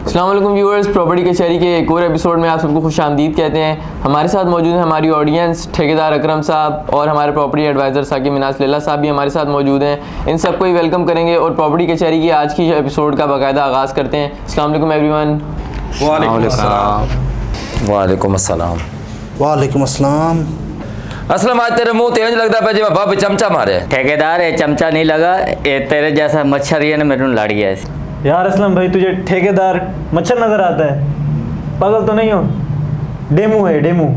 अस्सलाम वालेकुम viewers, property कचहरी के एक और एपिसोड में आप सबको खुश आमदीद कहते हैं। हमारे साथ मौजूद है हमारी ऑडियंस, ठेकेदार अकरम साहब और हमारे प्रॉपर्टी एडवाइज़र साकिब मिनास लैला साहब भी हमारे साथ मौजूद हैं। इन सबको ही वेलकम करेंगे और प्रॉपर्टी कचहरी की आज की एपिसोड का बाकायदा आगाज़ करते हैं। अस्सलाम वालेकुम एवरीवन। वालेकुम अस्सलाम। वालेकुम अस्सलाम। असलम आज तेरे मुंह तेज लगता है जब बाप चमचा मारे। ठेकेदार ये चमचा नहीं लगा, ये तेरे जैसा मच्छर ही है ना, मेरे को लड़ गया है। यार असलम भाई, तुझे ठेकेदार मच्छर नजर आता है? पागल तो नहीं हो? डेमू है डेमू।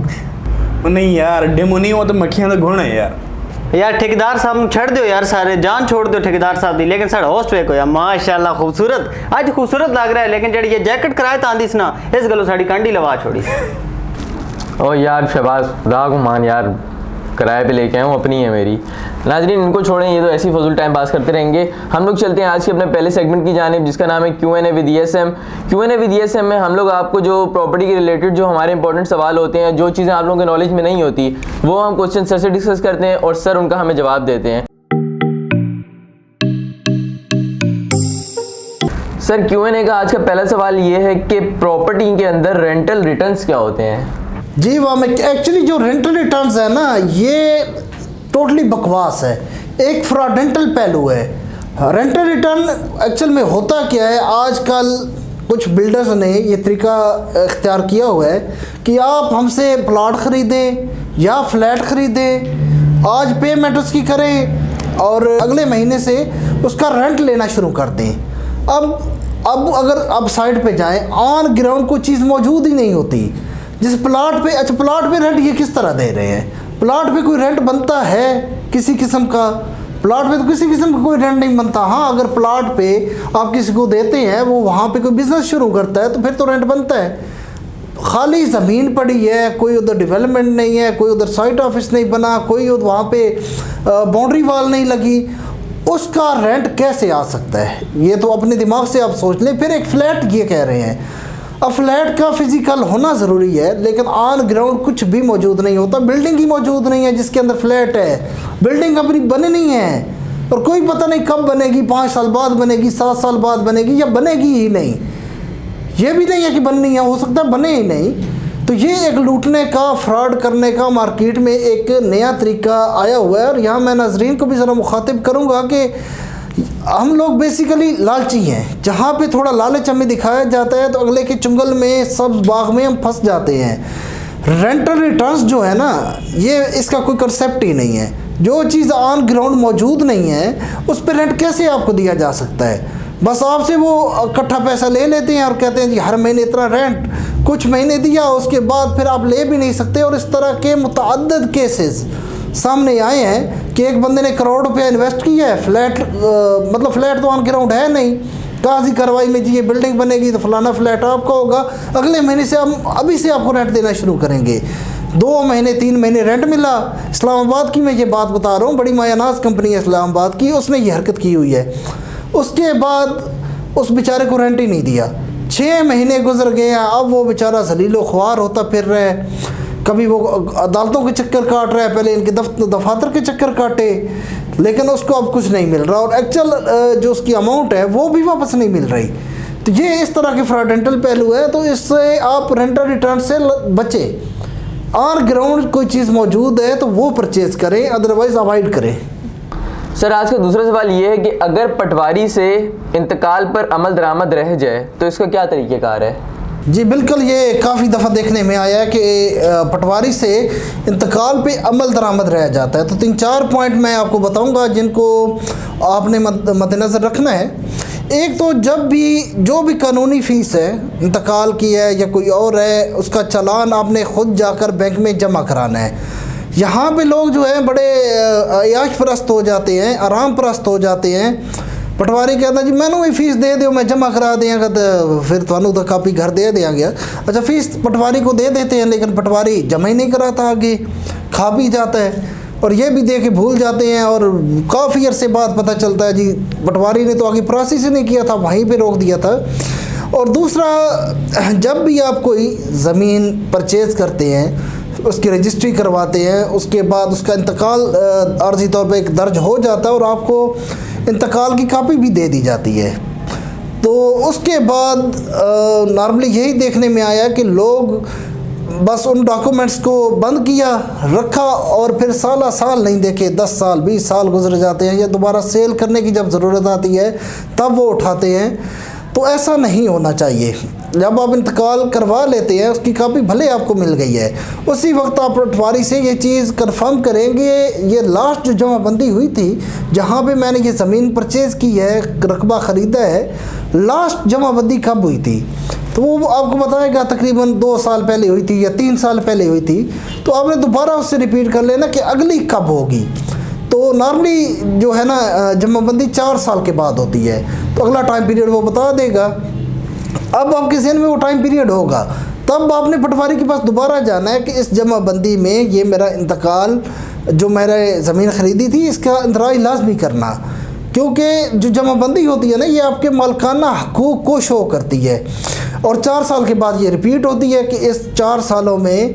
नहीं यार, डेमो नहीं हो तो मक्खियां तो घुण है यार। यार ठेकेदार साहब छड़ दो यार, सारे जान छोड़ दो ठेकेदार साहब दी। लेकिन साढ़ा होस्ट वे को यार माशाल्लाह खूबसूरत, आज खूबसूरत लग रहा है। लेकिन जड़ी ये जैकेट कराए तांदी ना, इस गलो साड़ी कांडी लवा छोड़ी। ओ यार शहबाज, खुदा को मान यार, किराए पे लेके आया हूँ, अपनी है मेरी। नाज़रीन इनको छोड़ें, ये तो ऐसी फजूल टाइम पास करते रहेंगे। हम लोग चलते हैं आज के अपने पहले सेगमेंट की जानिब, जिसका नाम है Q&A with ESM। Q&A with ESM में हम लोग आपको जो प्रॉपर्टी के रिलेटेड जो हमारे इंपॉर्टेंट सवाल होते हैं, जो चीज़ें आप लोगों के नॉलेज में नहीं होती, वो हम क्वेश्चन सर से डिस्कस करते हैं और सर उनका हमें जवाब देते हैं। सर Q&A का आज का पहला सवाल ये है कि प्रॉपर्टी के अंदर रेंटल रिटर्न्स क्या होते हैं? जी वाह, मैं एक्चुअली जो रेंटल रिटर्न्स है ना, ये टोटली बकवास है, एक फ्रॉडेंटल पहलू है। रेंटल रिटर्न एक्चुअल में होता क्या है, आजकल कुछ बिल्डर्स ने ये तरीका इख्तियार किया हुआ है कि आप हमसे प्लॉट ख़रीदें या फ्लैट ख़रीदें, आज पेमेंट उसकी करें और अगले महीने से उसका रेंट लेना शुरू कर दें। अब अगर आप साइड पे जाएं, ऑन ग्राउंड कोई चीज़ मौजूद ही नहीं होती। जिस प्लाट पे, अच्छा प्लाट पे रेंट ये किस तरह दे रहे हैं? प्लाट पे कोई रेंट बनता है किसी किस्म का? प्लाट पे तो किसी किस्म का कोई रेंट नहीं बनता। हाँ, अगर प्लाट पे आप किसी को देते हैं, वो वहाँ पे कोई बिज़नेस शुरू करता है, तो फिर तो रेंट बनता है। खाली ज़मीन पड़ी है, कोई उधर डेवलपमेंट नहीं है, कोई उधर साइट ऑफिस नहीं बना, कोई वहाँ पे बाउंड्री वाल नहीं लगी, उसका रेंट कैसे आ सकता है? ये तो अपने दिमाग से आप सोच लें। फिर एक फ्लैट ये कह रहे हैं, अब फ्लैट का फिजिकल होना ज़रूरी है, लेकिन ऑन ग्राउंड कुछ भी मौजूद नहीं होता। बिल्डिंग ही मौजूद नहीं है जिसके अंदर फ्लैट है, बिल्डिंग अपनी बनी नहीं है और कोई पता नहीं कब बनेगी, 5 साल बाद बनेगी, 7 साल बाद बनेगी या बनेगी ही नहीं। ये भी नहीं है कि बननी है, हो सकता है बने ही नहीं। तो ये एक लूटने का, फ्रॉड करने का मार्केट में एक नया तरीका आया हुआ है। और यहाँ मैं नाज़रीन को भी ज़रा मुखातिब करूँगा कि हम लोग बेसिकली लालची हैं। जहाँ पे थोड़ा लालच हमें दिखाया जाता है तो अगले के चुंगल में, सब्ज़ बाग में हम फंस जाते हैं। रेंटल रिटर्न्स जो है ना, ये इसका कोई कंसेप्ट ही नहीं है। जो चीज़ ऑन ग्राउंड मौजूद नहीं है, उस पर रेंट कैसे आपको दिया जा सकता है? बस आपसे वो इकट्ठा पैसा ले लेते हैं और कहते हैं जी हर महीने इतना रेंट, कुछ महीने दिया, उसके बाद फिर आप ले भी नहीं सकते। और इस तरह के मुतअद्दिद केसेस सामने आए हैं कि एक बंदे ने करोड़ रुपया इन्वेस्ट किया है, फ्लैट मतलब फ्लैट तो ऑन ग्राउंड है नहीं, काजी कार्रवाई में जी ये बिल्डिंग बनेगी तो फलाना फ्लैट आपका होगा, अगले महीने से हम अभी से आपको रेंट देना शुरू करेंगे। 2 महीने 3 महीने रेंट मिला। इस्लामाबाद की मैं ये बात बता रहा हूँ, बड़ी मायानाज कंपनी है इस्लामाबाद की, उसने ये हरकत की हुई है। उसके बाद उस बेचारे को रेंट ही नहीं दिया। 6 महीने गुजर गए हैं, अब वो बेचारा जलीलो ख्वार होता फिर रहा है। कभी वो अदालतों के चक्कर काट रहा है, पहले इनके दफातर के चक्कर काटे, लेकिन उसको अब कुछ नहीं मिल रहा और एक्चुअल जो उसकी अमाउंट है वो भी वापस नहीं मिल रही। तो ये इस तरह के फ्रॉडेंटल पहलू है। तो इससे आप रेंटल रिटर्न से बचें। ऑन ग्राउंड कोई चीज़ मौजूद है तो वो परचेज़ करें, अदरवाइज़ अवॉइड करें। सर आज का दूसरा सवाल ये है कि अगर पटवारी से इंतकाल पर अमल दरामद रह जाए तो इसका क्या तरीक़ेकार है? जी बिल्कुल, ये काफ़ी दफ़ा देखने में आया है कि पटवारी से इंतकाल पे अमल दरामद रह जाता है। तो 3-4 पॉइंट मैं आपको बताऊंगा जिनको आपने मद्देनज़र रखना है। एक तो जब भी जो भी कानूनी फ़ीस है, इंतकाल की है या कोई और है, उसका चालान आपने ख़ुद जाकर बैंक में जमा कराना है। यहाँ पे लोग जो है बड़े अयाश परस्त हो जाते हैं, आराम परस्त हो जाते हैं। पटवारी कहता जी मैनू भी फीस दे दो, मैं जमा करा देंगे, तो फिर थानू तो कापी घर दे देंगे। अच्छा, फीस पटवारी को दे देते हैं, लेकिन पटवारी जमा ही नहीं कराता, आगे खा भी जाता है और ये भी दे के भूल जाते हैं। और काफ़ी अरसे बाद पता चलता है जी पटवारी ने तो आगे प्रोसेस ही नहीं किया था, वहीं पे रोक दिया था। और दूसरा, जब भी आप कोई ज़मीन परचेज़ करते हैं, उसकी रजिस्ट्री करवाते हैं, उसके बाद उसका इंतकाल आर्जी तौर पे एक दर्ज हो जाता है और आपको इंतकाल की कापी भी दे दी जाती है। तो उसके बाद नॉर्मली यही देखने में आया कि लोग बस उन डॉक्यूमेंट्स को बंद किया, रखा और फिर साल साल नहीं देखे, 10 साल 20 साल गुजर जाते हैं, या दोबारा सेल करने की जब ज़रूरत आती है तब वो उठाते हैं। तो ऐसा नहीं होना चाहिए। जब आप इंतकाल करवा लेते हैं, उसकी कापी भले आपको मिल गई है, उसी वक्त आप पटवारी से ये चीज़ कंफर्म करेंगे। ये लास्ट जो जमाबंदी हुई थी, जहाँ पे मैंने ये ज़मीन परचेज़ की है, रकबा ख़रीदा है, लास्ट जमाबंदी कब हुई थी, तो वो आपको बताएगा तकरीबन 2 साल पहले हुई थी या 3 साल पहले हुई थी। तो आपने दोबारा उससे रिपीट कर लेना कि अगली कब होगी। तो नॉर्मली जो है ना जमाबंदी 4 साल के बाद होती है, तो अगला टाइम पीरियड वो बता देगा। अब आपके ज़हन में वो टाइम पीरियड होगा, तब आपने पटवारी के पास दोबारा जाना है कि इस जमाबंदी में ये मेरा इंतकाल, जो मैंने ज़मीन ख़रीदी थी, इसका इंदराज लाजमी करना, क्योंकि जो जमाबंदी होती है ना, ये आपके मालकाना हकूक़ को शो करती है। और 4 साल के बाद ये रिपीट होती है कि इस 4 सालों में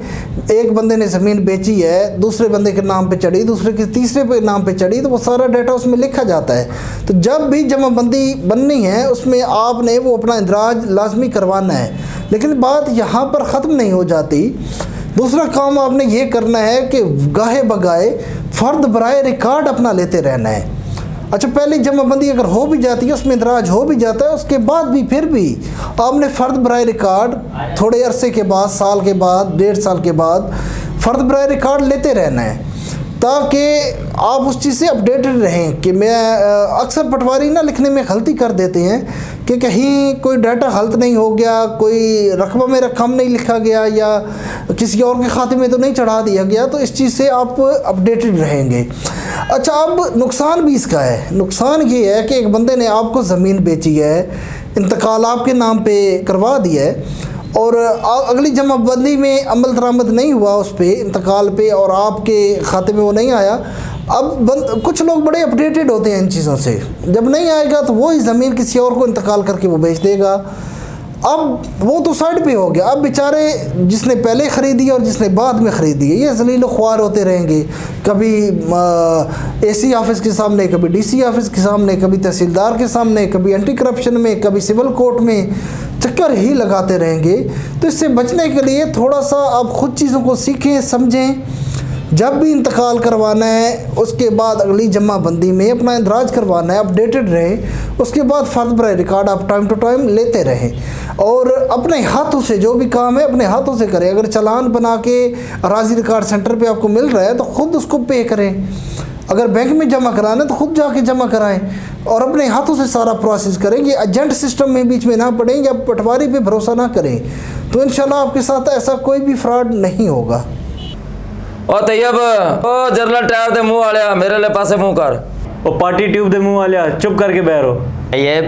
एक बंदे ने ज़मीन बेची है, दूसरे बंदे के नाम पे चढ़ी, दूसरे के तीसरे पे नाम पे चढ़ी, तो वो सारा डाटा उसमें लिखा जाता है। तो जब भी जमाबंदी बननी है, उसमें आपने वो अपना इंदराज लाजमी करवाना है। लेकिन बात यहाँ पर ख़त्म नहीं हो जाती। दूसरा काम आपने ये करना है कि गाहे बगाए फ़र्द बराए रिकॉर्ड अपना लेते रहना है। अच्छा, पहली जमाबंदी अगर हो भी जाती है, उसमें इंदराज हो भी जाता है, उसके बाद भी फिर भी आपने फ़र्द बराए रिकॉर्ड थोड़े अरसे के बाद, साल के बाद, 1.5 साल के बाद फ़र्द बराए रिकॉर्ड लेते रहना है, ताकि आप उस चीज़ से अपडेटेड रहें। कि मैं अक्सर पटवारी ना लिखने में गलती कर देते हैं कि कहीं कोई डाटा गलत नहीं हो गया, कोई रकबा मेरा कम नहीं लिखा गया, या किसी और के खाते में तो नहीं चढ़ा दिया गया, तो इस चीज़ से आप अपडेटेड रहेंगे। अच्छा, अब नुकसान भी इसका है। नुकसान ये है कि एक बंदे ने आपको ज़मीन बेची है, इंतकाल आपके नाम पे करवा दिया है, और अगली जमाबंदी में अमल दरामद नहीं हुआ उस पर, इंतकाल पे, और आपके खाते में वो नहीं आया। अब कुछ लोग बड़े अपडेटेड होते हैं इन चीज़ों से, जब नहीं आएगा तो वो ही ज़मीन किसी और को इंतकाल करके वो बेच देगा। अब वो तो साइड पे हो गया। अब बेचारे जिसने पहले ख़रीदी और जिसने बाद में ख़रीदी है, ये ज़लील ख्वार होते रहेंगे, कभी एसी ऑफिस के सामने, कभी डीसी ऑफिस के सामने, कभी तहसीलदार के सामने, कभी एंटी करप्शन में, कभी सिविल कोर्ट में, चक्कर ही लगाते रहेंगे। तो इससे बचने के लिए थोड़ा सा आप ख़ुद चीज़ों को सीखें, समझें। जब भी इंतकाल करवाना है, उसके बाद अगली जमाबंदी में अपना इंदराज करवाना है, अपडेटेड रहें। उसके बाद फ़र्द बराए रिकॉर्ड आप टाइम टू टाइम लेते रहें, और अपने हाथों से जो भी काम है अपने हाथों से करें। अगर चालान बना के अराजी रिकॉर्ड सेंटर पे आपको मिल रहा है तो ख़ुद उसको पे करें। अगर बैंक में जमा कराना है तो ख़ुद जाके जमा कराएं, और अपने हाथों से सारा प्रोसेस करें। ये एजेंट सिस्टम में बीच में ना पड़ें, या पटवारी पे भरोसा ना करें, तो इंशाल्लाह आपके साथ ऐसा कोई भी फ्रॉड नहीं होगा। ओ तैयब, ओ जरनल टायर दे मुंह वाले मेरे ले पासे मुंह कर। ओ पार्टी ट्यूब दे मुंह वाले चुप करके बैठो। ये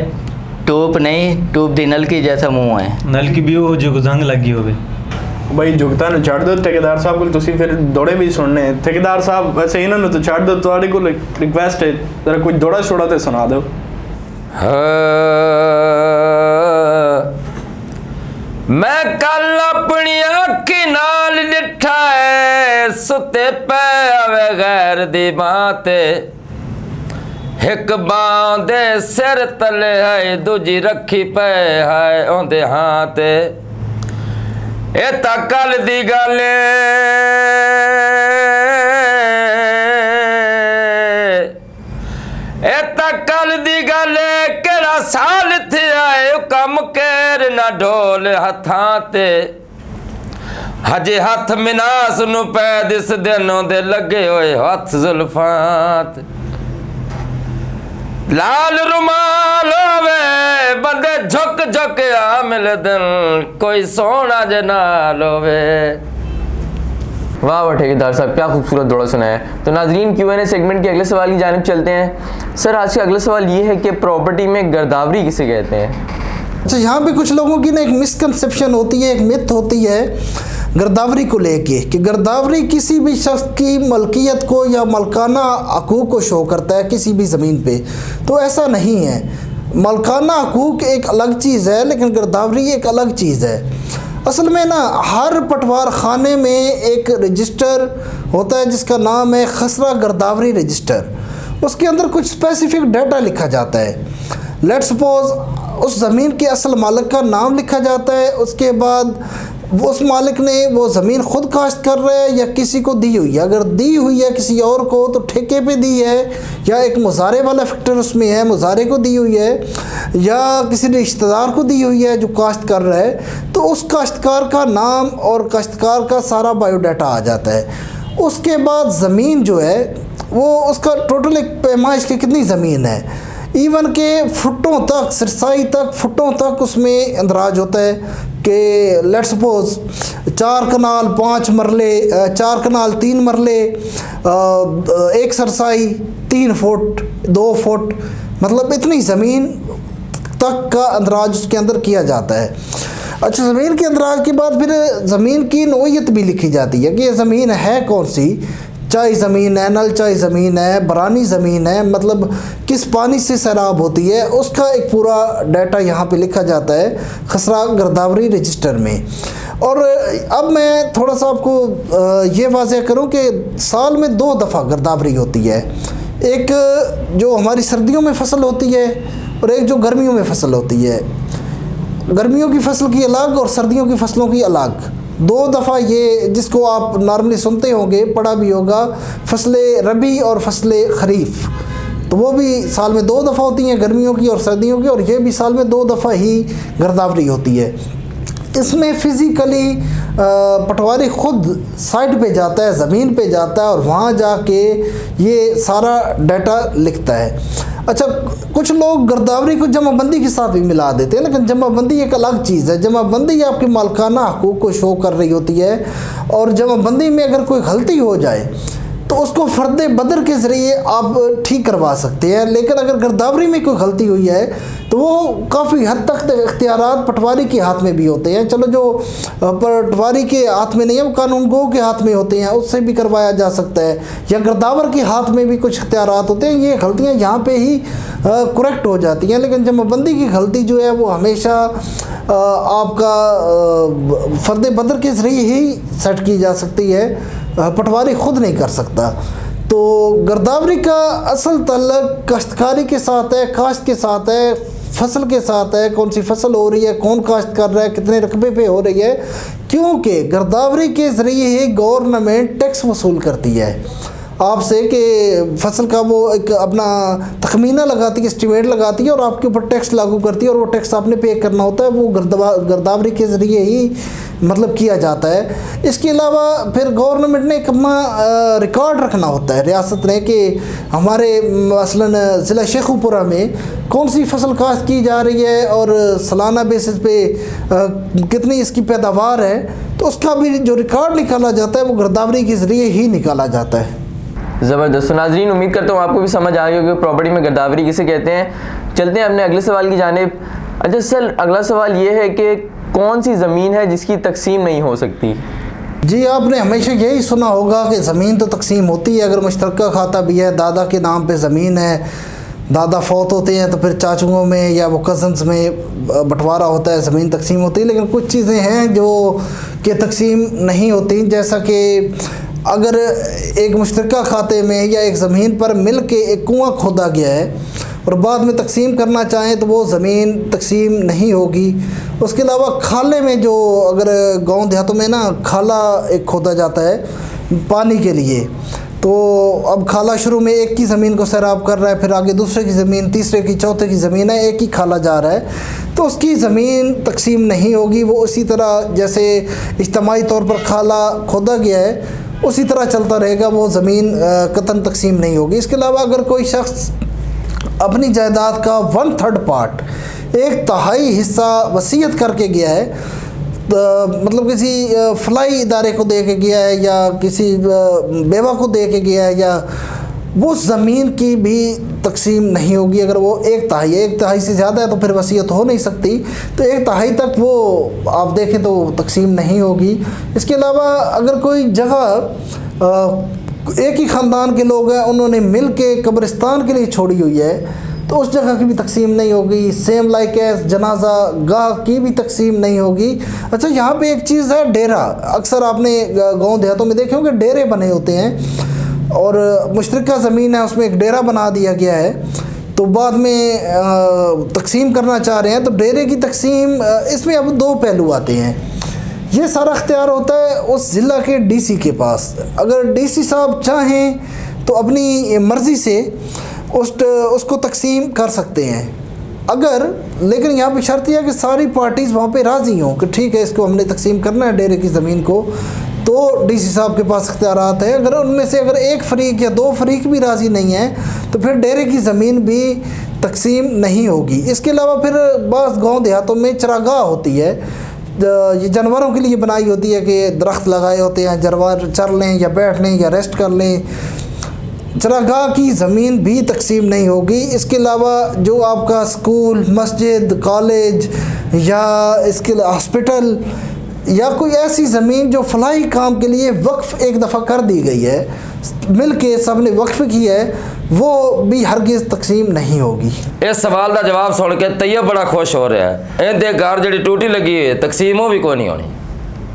ट्यूब नहीं, ट्यूब दी नल की जैसा मुंह है। नल की भी हो जो जंग लगी होवे। भाई जुगता ने छड़ दो ठेकेदार साहब को, तुसी फिर दौड़े भी सुनने। ठेकेदार साहब वैसे इन्होंने तो छड़ दो, तुम्हारे को रिक्वेस्ट है जरा कुछ दौड़ा छोड़ा तो सुना दो। मैं कल अपनी अखी नाल डिठा है, सुते पे आवे गैर दी बाते, एक बांह दे सिर तले है, दूजी रखी पे है ओंदे हाथ। ए तकल दी गल कल दी गल केड़ा साल थे आए कम केर ना ढोल हथां ते, हजे हथ मिनास नु पै दिस दिनों दे लगे होए हथ जुल्फां। लाल रुमाल होवे बंदे झुक झुक आ मिल दिन, कोई सोना जनाल होवे। वाह वाह ठेकेदार साहब, क्या खूबसूरत दौड़ा सुनाया है। तो नाजरीन, Q&A सेगमेंट के अगले सवाल की जानिब चलते हैं। सर, आज का अगला सवाल ये है कि प्रॉपर्टी में गिरदावरी किसे कहते हैं? अच्छा, यहाँ पे कुछ लोगों की ना एक मिसकंसेप्शन होती है, एक मिथ होती है गिरदावरी को लेके, कि गिरदावरी किसी भी शख्स की मलकियत को या मलकाना हकूक़ को शो करता है किसी भी ज़मीन पे। तो ऐसा नहीं है। मलकाना हकूक़ एक अलग चीज़ है, लेकिन गिरदावरी एक अलग चीज़ है। असल में ना हर पटवार खाने में एक रजिस्टर होता है जिसका नाम है खसरा गिरदावरी रजिस्टर। उसके अंदर कुछ स्पेसिफिक डाटा लिखा जाता है। लेट्स सपोज उस ज़मीन के असल मालिक का नाम लिखा जाता है। उसके बाद उस मालिक ने वो ज़मीन ख़ुद काश्त कर रहा है या किसी को दी हुई है। अगर दी हुई है किसी और को तो ठेके पे दी है, या एक मुजारे वाला फैक्टर उसमें है, मुजारे को दी हुई है, या किसी रिश्तेदार को दी हुई है जो काश्त कर रहा है, तो उस काश्तकार का नाम और काश्तकार का सारा बायोडाटा आ जाता है। उसके बाद ज़मीन जो है वो उसका टोटल एक पैमाइश की कितनी ज़मीन है, इवन के फुटों तक, सरसाई तक, फुटों तक उसमें अंदराज होता है कि लेट सपोज 4 कनाल 5 मरले, 4 कनाल 3 मरले, एक सरसाई 3 फुट 2 फुट, मतलब इतनी ज़मीन तक का अंदराज उसके अंदर किया जाता है। अच्छा, ज़मीन के अंदराज के बाद फिर ज़मीन की नोयत भी लिखी जाती है कि ये ज़मीन है कौन सी, चाय ज़मीन है, नल चाय ज़मीन है, बरानी ज़मीन है, मतलब किस पानी से सैराब होती है, उसका एक पूरा डाटा यहाँ पे लिखा जाता है खसरा गिरदावरी रजिस्टर में। और अब मैं थोड़ा सा आपको ये वाज़ह करूँ कि साल में 2 दफ़ा गिरदावरी होती है। एक जो हमारी सर्दियों में फसल होती है और एक जो गर्मियों में फसल होती है। गर्मियों की फसल की अलग और सर्दियों की फसलों की अलग। 2 दफ़ा ये, जिसको आप नॉर्मली सुनते होंगे, पढ़ा भी होगा, फसलें रबी और फसलें खरीफ, तो वो भी साल में 2 दफ़ा होती हैं, गर्मियों की और सर्दियों की, और ये भी साल में 2 दफ़ा ही गिरदावरी होती है। इसमें फ़िज़िकली पटवारी ख़ुद साइट पे जाता है, ज़मीन पे जाता है और वहाँ जाके ये सारा डाटा लिखता है। अच्छा, कुछ लोग गिरदावरी को जमाबंदी के साथ भी मिला देते हैं, लेकिन जमाबंदी एक अलग चीज़ है। जमाबंदी आपके मालकाना हकूक़ को शो कर रही होती है, और जमाबंदी में अगर कोई गलती हो जाए तो उसको फ़र्द बदर के ज़रिए आप ठीक करवा सकते हैं। लेकिन अगर गिरदावरी में कोई गलती हुई है तो वो काफ़ी हद तक इख्तियारात पटवारी के हाथ में भी होते हैं। चलो, जो पटवारी के हाथ में नहीं है वो कानूनगो के हाथ में होते हैं, उससे भी करवाया जा सकता है, या गिरदावर के हाथ में भी कुछ इख्तियारात होते हैं। ये गलतियाँ यहाँ पे ही करेक्ट हो जाती हैं। लेकिन जमाबंदी की गलती जो है वो हमेशा आपका फ़र्द बदर के ज़रिए ही सेट की जा सकती है, पटवारी ख़ुद नहीं कर सकता। तो गिरदावरी का असल तल्लुक काश्तकारी के साथ है, काश्त के साथ है, फसल के साथ है, कौन सी फसल हो रही है, कौन काश्त कर रहा है, कितने रकबे पे हो रही है, क्योंकि गिरदावरी के ज़रिए ही गवर्नमेंट टैक्स वसूल करती है आपसे कि फसल का वो एक अपना तखमीना लगाती है, एस्टिमेट लगाती है और आपके ऊपर टैक्स लागू करती है, और वो टैक्स आपने पे करना होता है। वो गिरदावरी के ज़रिए ही मतलब किया जाता है। इसके अलावा फिर गवर्नमेंट ने एक अपना रिकॉर्ड रखना होता है रियासत ने कि हमारे मसलन ज़िला शेखुपुरा में कौन सी फसल काश्त की जा रही है और सालाना बेसिस पे कितनी इसकी पैदावार है, तो उसका भी जो रिकॉर्ड निकाला जाता है वो गिरदावरी के ज़रिए ही निकाला जाता है। ज़बरदस्त। नाज़रीन, उम्मीद करता हूँ आपको भी समझ आ गई होगी प्रॉपर्टी में गिरदावरी किसे कहते हैं। चलते हैं अपने अगले सवाल की जानिब। अच्छा सर, अगला सवाल ये है कि कौन सी ज़मीन है जिसकी तकसीम नहीं हो सकती? जी, आपने हमेशा यही सुना होगा कि ज़मीन तो तकसीम होती है अगर मुश्तरका खाता भी है, दादा के नाम पे ज़मीन है, दादा फौत होते हैं तो फिर चाचुओं में या वो कज़न्स में बंटवारा होता है, ज़मीन तकसीम होती है। लेकिन कुछ चीज़ें हैं जो कि तकसीम नहीं होती, जैसा कि अगर एक मुश्तरका खाते में या एक ज़मीन पर मिल के एक कुआँ खोदा गया है और बाद में तकसीम करना चाहें तो वो ज़मीन तकसीम नहीं होगी। उसके अलावा खाले में, जो अगर गांव देहातों में ना खाला एक खोदा जाता है पानी के लिए, तो अब खाला शुरू में एक की ज़मीन को सैराब कर रहा है, फिर आगे दूसरे की ज़मीन, तीसरे की, चौथे की ज़मीन है, एक ही खाला जा रहा है, तो उसकी ज़मीन तकसीम नहीं होगी। वो उसी तरह जैसे इज्तिमाई तौर पर खाला खोदा गया है उसी तरह चलता रहेगा, वो ज़मीन कतन तकसीम नहीं होगी। इसके अलावा अगर कोई शख्स अपनी जायदाद का 1/3 पार्ट, 1/3 हिस्सा वसीयत करके गया है, मतलब किसी फलाई इदारे को दे के गया है या किसी बेवा को दे के गया है, या वो ज़मीन की भी तकसीम नहीं होगी। अगर वो 1/3 है, 1/3 से ज़्यादा है तो फिर वसीयत हो नहीं सकती, तो 1/3 तक वो आप देखें तो तकसीम नहीं होगी। इसके अलावा अगर कोई जगह एक ही ख़ानदान के लोग हैं, उन्होंने मिल के कब्रिस्तान के लिए छोड़ी हुई है, तो उस जगह की भी तकसीम नहीं होगी। सेम लाइक एस जनाजा गाह की भी तकसीम नहीं होगी। अच्छा, यहाँ पे एक चीज़ है, डेरा। अक्सर आपने गांव देहातों में देखे होंगे डेरे बने होते हैं और मुश्तरका ज़मीन है उसमें एक डेरा बना दिया गया है, तो बाद में तकसीम करना चाह रहे हैं, तो डेरे की तकसीम इसमें अब दो पहलू आते हैं। ये सारा अख्तियार होता है उस ज़िला के डीसी के पास। अगर डीसी साहब चाहें तो अपनी मर्ज़ी से उसको तकसीम कर सकते हैं। अगर लेकिन यहाँ पे शर्त यह है कि सारी पार्टीज़ वहाँ पे राज़ी हों कि ठीक है इसको हमने तकसीम करना है डेरे की ज़मीन को, तो डीसी साहब के पास इख्तियारात है। अगर उनमें से अगर एक फ़रीक या दो फ़रीक भी राज़ी नहीं है तो फिर डेरे की ज़मीन भी तकसीम नहीं होगी। इसके अलावा फिर बाज़ गाँव देहातों में चरागाह होती है, ये जानवरों के लिए बनाई होती है कि दरख्त लगाए होते हैं, जानवर चर लें या बैठ लें या रेस्ट कर लें। चरागाह की ज़मीन भी तकसीम नहीं होगी। इसके अलावा जो आपका स्कूल, मस्जिद, कॉलेज या इसके हॉस्पिटल या कोई ऐसी ज़मीन जो फलाही काम के लिए वक्फ़ एक दफ़ा कर दी गई है, मिल के सब ने वक्फ़ की है, वो भी हरगिज़ तकसीम नहीं होगी। इस सवाल का जवाब सुन के तैयब बड़ा खुश हो रहा है। इनके घर जी टूटी लगी हुई है, तकसीम भी कोई नहीं होनी।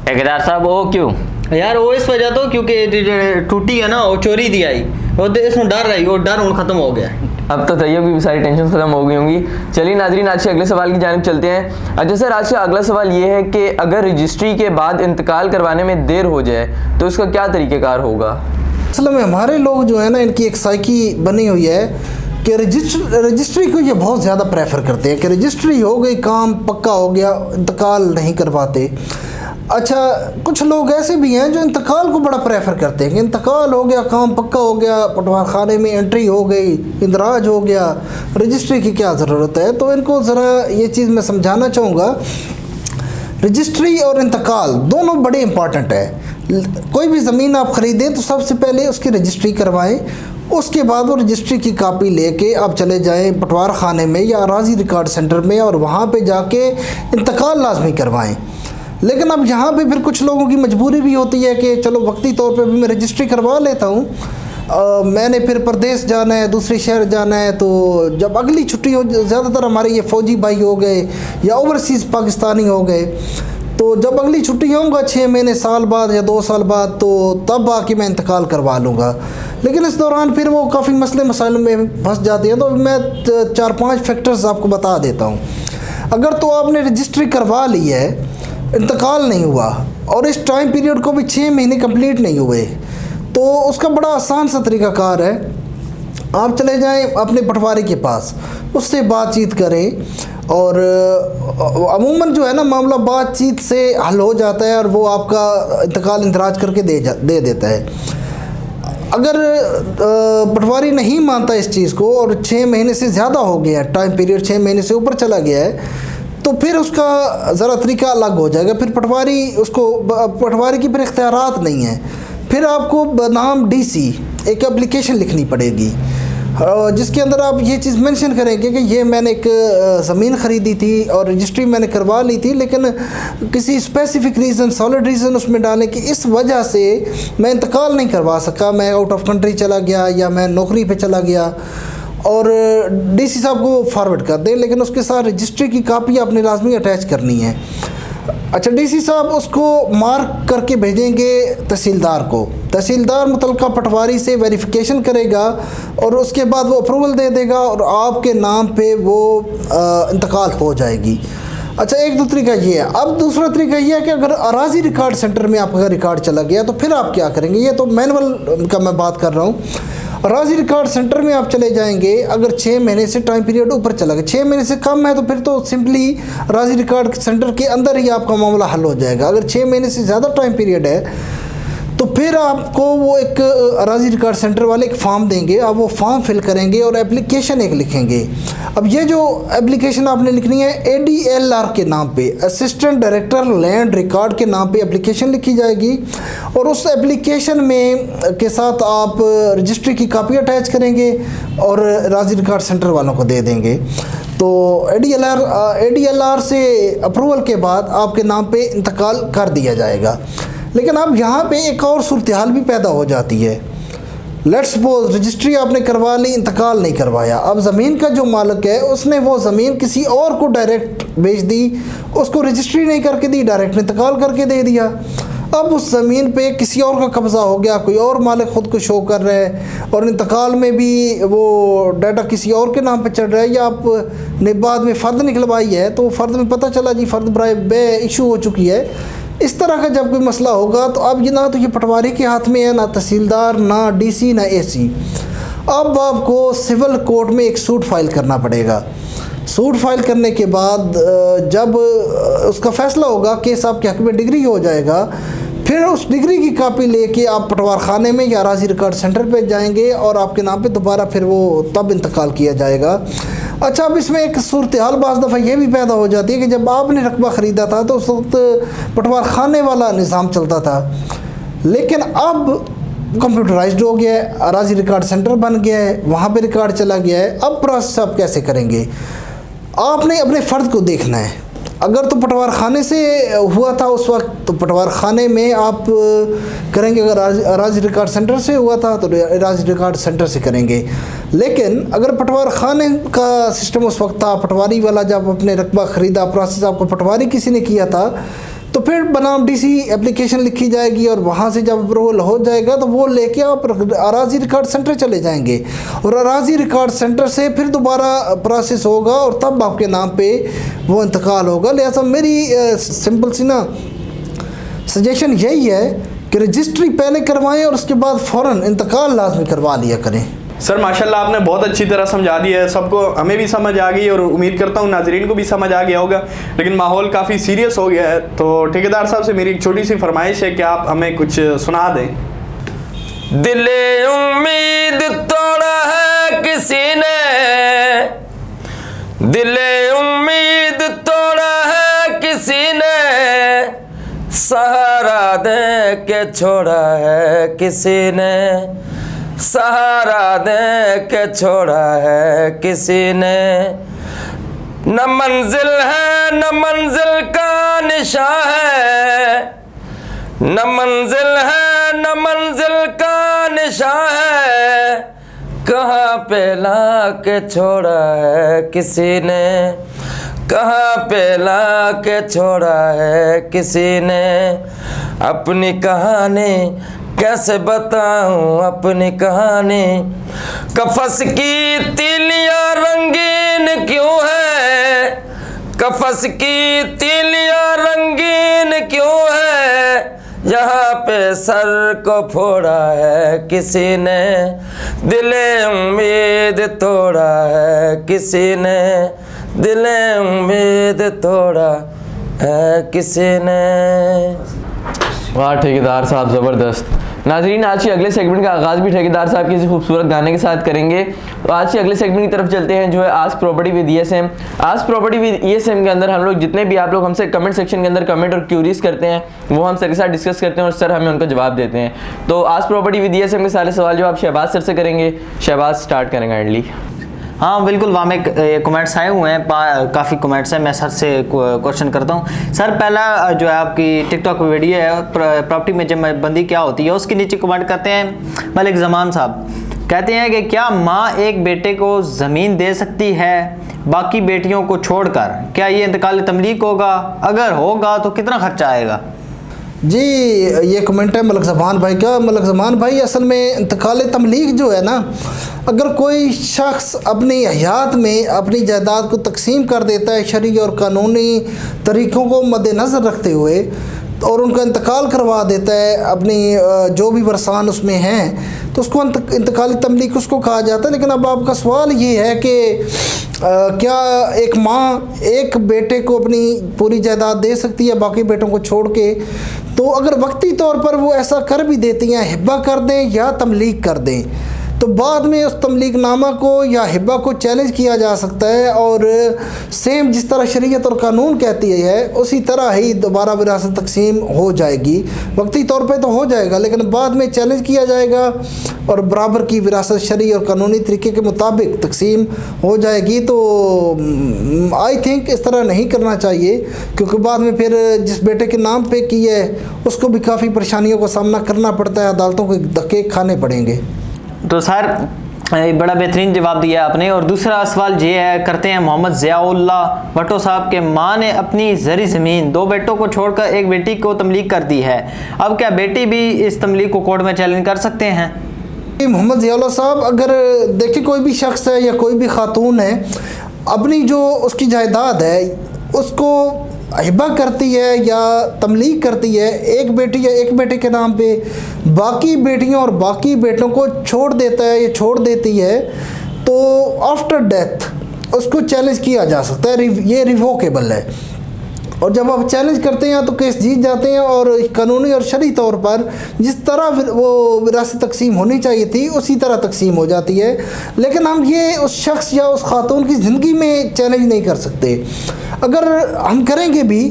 ठेकेदार साहब वो क्यों? यार वो इस वजह तो क्योंकि टूटी है ना, वो चोरी दी आई, वो इसमें डर रही, वो डर उन ख़त्म हो गया। अब तो तैयब की सारी टेंशन खत्म हो गई होंगी। चलिए नाजरीन, आज के अगले सवाल की जानिब चलते हैं। अच्छा सर, आज का अगला सवाल ये है कि अगर रजिस्ट्री के बाद इंतकाल करवाने में देर हो जाए तो इसका क्या तरीक़ेकार होगा? असल में हमारे लोग जो है ना, इनकी एक साइकी बनी हुई है कि रजिस्ट्री को ये बहुत ज़्यादा प्रेफर करते हैं कि रजिस्ट्री हो गई, काम पक्का हो गया, इंतकाल नहीं करवाते। अच्छा, कुछ लोग ऐसे भी हैं जो इंतकाल को बड़ा प्रेफर करते हैं कि इंतकाल हो गया, काम पक्का हो गया, पटवार खाने में एंट्री हो गई, इंदराज हो गया, रजिस्ट्री की क्या ज़रूरत है। तो इनको ज़रा ये चीज़ मैं समझाना चाहूँगा, रजिस्ट्री और इंतकाल दोनों बड़े इंपॉर्टेंट है। कोई भी ज़मीन आप ख़रीदें तो सबसे पहले उसकी रजिस्ट्री करवाएं, उसके बाद वो रजिस्ट्री की कापी लेके आप चले जाएं पटवार खाने में या अराजी रिकॉर्ड सेंटर में और वहाँ पे जाके इंतकाल लाजमी करवाएं। लेकिन अब यहाँ पे फिर कुछ लोगों की मजबूरी भी होती है कि चलो वक्ती तौर पे भी मैं रजिस्ट्री करवा लेता हूँ, मैंने फिर प्रदेश जाना है, दूसरे शहर जाना है, तो जब अगली छुट्टी हो, ज़्यादातर हमारे ये फ़ौजी भाई हो गए या ओवरसीज़ पाकिस्तानी हो गए, तो जब अगली छुट्टी होंगे 6 महीने साल बाद या 2 साल बाद, तो तब आके मैं इंतकाल करवा लूँगा। लेकिन इस दौरान फिर वो काफ़ी मसले मसाइल में फंस जाती हैं। तो मैं 4-5 फैक्टर्स आपको बता देता हूँ। अगर तो आपने रजिस्ट्री करवा ली है, इंतकाल नहीं हुआ और इस टाइम पीरियड को भी 6 महीने कंप्लीट नहीं हुए, तो उसका बड़ा आसान सा तरीक़ाकार है, आप चले जाएं अपने पटवारी के पास, उससे बातचीत करें और अमूमन जो है ना मामला बातचीत से हल हो जाता है और वो आपका इंतकाल इंदराज करके दे देता है। अगर पटवारी नहीं मानता इस चीज़ को और 6 महीने से ज़्यादा हो गया है, टाइम पीरियड 6 महीने से ऊपर चला गया है, तो फिर उसका ज़रा तरीका अलग हो जाएगा। फिर पटवारी की फिर इख्तियारात नहीं है, फिर आपको बनाम डीसी एक एप्लीकेशन लिखनी पड़ेगी जिसके अंदर आप ये चीज़ मेंशन करेंगे कि ये मैंने एक ज़मीन ख़रीदी थी और रजिस्ट्री मैंने करवा ली थी, लेकिन किसी स्पेसिफिक रीज़न, सॉलिड रीज़न उसमें डालें कि इस वजह से मैं इंतकाल नहीं करवा सका, मैं आउट ऑफ कंट्री चला गया या मैं नौकरी पे चला गया, और डीसी साहब को फॉरवर्ड कर दें। लेकिन उसके साथ रजिस्ट्री की कापी आपने लाजमी अटैच करनी है। अच्छा, डीसी साहब उसको मार्क करके भेजेंगे तहसीलदार को, तहसीलदार मुतलका पटवारी से वेरिफिकेशन करेगा और उसके बाद वो अप्रूवल दे देगा और आपके नाम पे वो इंतकाल हो जाएगी। अच्छा, एक दो तरीका ये है। अब दूसरा तरीका ये है कि अगर अराजी रिकॉर्ड सेंटर में आपका रिकॉर्ड चला गया तो फिर आप क्या करेंगे, ये तो मैनुअल का मैं बात कर रहा हूँ। अराजी रिकॉर्ड सेंटर में आप चले जाएंगे, अगर 6 महीने से टाइम पीरियड ऊपर चला गया, 6 महीने से कम है तो फिर तो सिंपली अराजी रिकॉर्ड सेंटर के अंदर ही आपका मामला हल हो जाएगा। अगर 6 महीने से ज़्यादा टाइम पीरियड है तो फिर आपको वो एक अराजी रिकॉर्ड सेंटर वाले एक फॉर्म देंगे, आप वो फॉर्म फिल करेंगे और एप्लीकेशन एक लिखेंगे। अब ये जो एप्लीकेशन आपने लिखनी है ADLR के नाम पे, असिस्टेंट डायरेक्टर लैंड रिकॉर्ड के नाम पे एप्लीकेशन लिखी जाएगी और उस एप्लीकेशन में के साथ आप रजिस्ट्री की कापी अटैच करेंगे और अराजी रिकॉर्ड सेंटर वालों को दे देंगे। तो ADLR से अप्रूवल के बाद आपके नाम पे इंतकाल कर दिया जाएगा। लेकिन अब यहाँ पे एक और सूरत हाल भी पैदा हो जाती है। लेट्स सपोज रजिस्ट्री आपने करवा ली, इंतकाल नहीं करवाया, अब ज़मीन का जो मालिक है उसने वो ज़मीन किसी और को डायरेक्ट बेच दी, उसको रजिस्ट्री नहीं करके दी, डायरेक्ट इंतकाल करके दे दिया। अब उस ज़मीन पे किसी और का कब्ज़ा हो गया, कोई और मालिक ख़ुद को शो कर रहा है और इंतकाल में भी वो डाटा किसी और के नाम पे चढ़ रहा है, या आपने बाद में फ़र्द निकलवाई है तो फ़र्द में पता चला जी फ़र्द बराए बे इशू हो चुकी है। इस तरह का जब कोई मसला होगा तो अब ये ना तो ये पटवारी के हाथ में है, ना तहसीलदार, ना डीसी, ना एसी। अब आपको सिविल कोर्ट में एक सूट फाइल करना पड़ेगा। सूट फाइल करने के बाद जब उसका फ़ैसला होगा, केस आपके हक़ में डिग्री हो जाएगा, फिर उस डिग्री की कापी लेके आप पटवार खाने में या अराजी रिकॉर्ड सेंटर पे जाएंगे और आपके नाम पे दोबारा फिर वो तब इंतकाल किया जाएगा। अच्छा, अब इसमें एक सूरत हाल बाज़ दफ़ा ये भी पैदा हो जाती है कि जब आपने रकबा ख़रीदा था तो उस वक्त पटवार खाने वाला निज़ाम चलता था, लेकिन अब कंप्यूटराइज्ड हो गया है, अराजी रिकॉर्ड सेंटर बन गया है, वहाँ पे रिकॉर्ड चला गया है। अब प्रोसेस आप कैसे करेंगे? आपने अपने फ़र्द को देखना है। अगर तो पटवार खाने से हुआ था उस वक्त तो पटवार खाने में आप करेंगे, अगर अराजी रिकॉर्ड सेंटर से हुआ था तो अराजी रिकॉर्ड सेंटर से करेंगे। लेकिन अगर पटवार खाने का सिस्टम उस वक्त था, पटवारी वाला जब अपने रकबा ख़रीदा, प्रोसेस आपको पटवारी किसी ने किया था, तो फिर बनाम डीसी एप्लीकेशन लिखी जाएगी और वहाँ से जब अप्रूवल हो जाएगा तो वो लेके आप अराजी रिकॉर्ड सेंटर चले जाएंगे और अराजी रिकॉर्ड सेंटर से फिर दोबारा प्रोसेस होगा और तब आपके नाम पे वो इंतकाल होगा। लिहाजा मेरी सिंपल सी ना सजेशन यही है कि रजिस्ट्री पहले करवाएं और उसके बाद फ़ौरन इंतकाल लाजमी करवा लिया करें। सर माशाल्लाह आपने बहुत अच्छी तरह समझा दिया है, सबको हमें भी समझ आ गई और उम्मीद करता हूँ नाजरीन को भी समझ आ गया होगा। लेकिन माहौल काफ़ी सीरियस हो गया है, तो ठेकेदार साहब से मेरी एक छोटी सी फरमाइश है कि आप हमें कुछ सुना दें। दिले उम्मीद तोड़ा है किसी ने, दिले उम्मीद तोड़ा है किसी ने, सहारा दे के छोड़ा है किसी ने, सहारा दे के छोड़ा है किसी ने। न मंजिल है न मंजिल का निशा है, न मंजिल है न मंजिल का निशा है, कहाँ पे ला के छोड़ा है किसी ने, कहाँ पे ला के छोड़ा है किसी ने। अपनी कहानी कैसे बताऊं अपनी कहानी, कफस की तीलियां रंगीन क्यों है, कफस की तीलियां रंगीन क्यों है, यहाँ पे सर को फोड़ा है किसी ने, दिले उम्मीद तोड़ा है किसी ने, दिले उम्मीद तोड़ा है किसी ने। वाह ठेकेदार साहब, ज़बरदस्त। नाजरीन, आज के अगले सेगमेंट का आगाज़ भी ठेकेदार साहब किसी खूबसूरत गाने के साथ करेंगे। तो आज के अगले सेगमेंट की तरफ चलते हैं, जो है ask property with ESM। Ask property with ESM के अंदर हम लोग जितने भी आप लोग हमसे कमेंट सेक्शन के अंदर कमेंट और क्यूरीज करते हैं वो हम सर के साथ डिस्कस करते हैं और सर हमें उनका जवाब देते हैं। तो आस्क प्रॉपर्टी विद ESM के सारे सवाल जो आप शहबाज सर से करेंगे। शहबाज स्टार्ट करेंगे काइंडली। हाँ बिल्कुल, वहाँ में कमेंट्स आए हुए हैं, काफ़ी कमेंट्स हैं। मैं सर से क्वेश्चन करता हूँ। सर पहला जो है आपकी टिकटॉक वीडियो है प्रॉपर्टी में जब बंदी क्या होती है, उसके नीचे कमेंट करते हैं मलिक जमान साहब, कहते हैं कि क्या माँ एक बेटे को ज़मीन दे सकती है बाकी बेटियों को छोड़कर? क्या ये इंतकाल तमलीक होगा? अगर होगा तो कितना खर्चा आएगा? जी ये कमेंट है मलिक ज़मान भाई का। मलिक ज़मान भाई, असल में इंतकाल तमलीक जो है ना, अगर कोई शख्स अपनी हयात में अपनी जायदाद को तकसीम कर देता है शरई और कानूनी तरीक़ों को मद्देनज़र रखते हुए और उनका इंतकाल करवा देता है अपनी जो भी वरसान उसमें हैं, तो उसको इंतकाली तमलीक उसको कहा जाता है। लेकिन अब आपका सवाल ये है कि क्या एक माँ एक बेटे को अपनी पूरी जायदाद दे सकती है बाकी बेटों को छोड़ के? तो अगर वक्ती तौर पर वो ऐसा कर भी देती हैं, हिब्बा कर दें या तमलीक कर दें, तो बाद में उस तमलीकनामा को या हिब्बा को चैलेंज किया जा सकता है और सेम जिस तरह शरीयत और कानून कहती है उसी तरह ही दोबारा विरासत तकसीम हो जाएगी। वक्ती तौर पे तो हो जाएगा लेकिन बाद में चैलेंज किया जाएगा और बराबर की विरासत शरई और कानूनी तरीके के मुताबिक तकसीम हो जाएगी। तो आई थिंक इस तरह नहीं करना चाहिए, क्योंकि बाद में फिर जिस बेटे के नाम पे की है उसको भी काफ़ी परेशानियों का सामना करना पड़ता है, अदालतों के धक्के खाने पड़ेंगे। तो सर बड़ा बेहतरीन जवाब दिया आपने। और दूसरा सवाल ये है, करते हैं मोहम्मद ज़ियाउल्लाह भट्टो साहब के, माँ ने अपनी ज़री ज़मीन 2 बेटों को छोड़कर एक बेटी को तमलीक कर दी है, अब क्या बेटी भी इस तमलीक को कोर्ट में चैलेंज कर सकते हैं? मोहम्मद ज़ियाउल्लाह साहब, अगर देखिए कोई भी शख्स है या कोई भी खातून है, अपनी जो उसकी जायदाद है उसको हिबा करती है या तमलीक करती है एक बेटी या एक बेटे के नाम पे, बाकी बेटियों और बाकी बेटों को छोड़ देता है या छोड़ देती है, तो आफ्टर डेथ उसको चैलेंज किया जा सकता है। ये रिवोकेबल है, और जब आप चैलेंज करते हैं तो केस जीत जाते हैं, और कानूनी और शरई तौर पर जिस तरह वो विरासत तकसीम होनी चाहिए थी उसी तरह तकसीम हो जाती है। लेकिन हम ये उस शख्स या उस खातून की ज़िंदगी में चैलेंज नहीं कर सकते। अगर हम करेंगे भी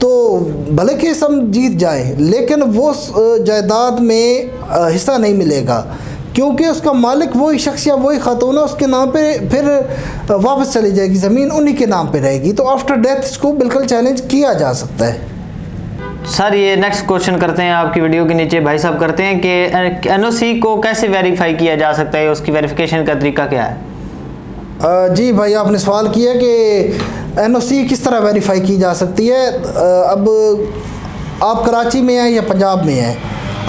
तो भले केस हम जीत जाए, लेकिन वो जायदाद में हिस्सा नहीं मिलेगा, क्योंकि उसका मालिक वही शख्स या वही खातून है, उसके नाम पे फिर वापस चली जाएगी, ज़मीन उन्हीं के नाम पे रहेगी। तो आफ्टर डेथ इसको बिल्कुल चैलेंज किया जा सकता है। सर ये नेक्स्ट क्वेश्चन करते हैं आपकी वीडियो के नीचे, भाई साहब करते हैं कि एनओसी को कैसे वेरीफाई किया जा सकता है, उसकी वेरिफिकेशन का तरीका क्या है? जी भाई, आपने सवाल किया कि एनओसी किस तरह वेरीफाई की जा सकती है। अब आप कराची में हैं या पंजाब में हैं,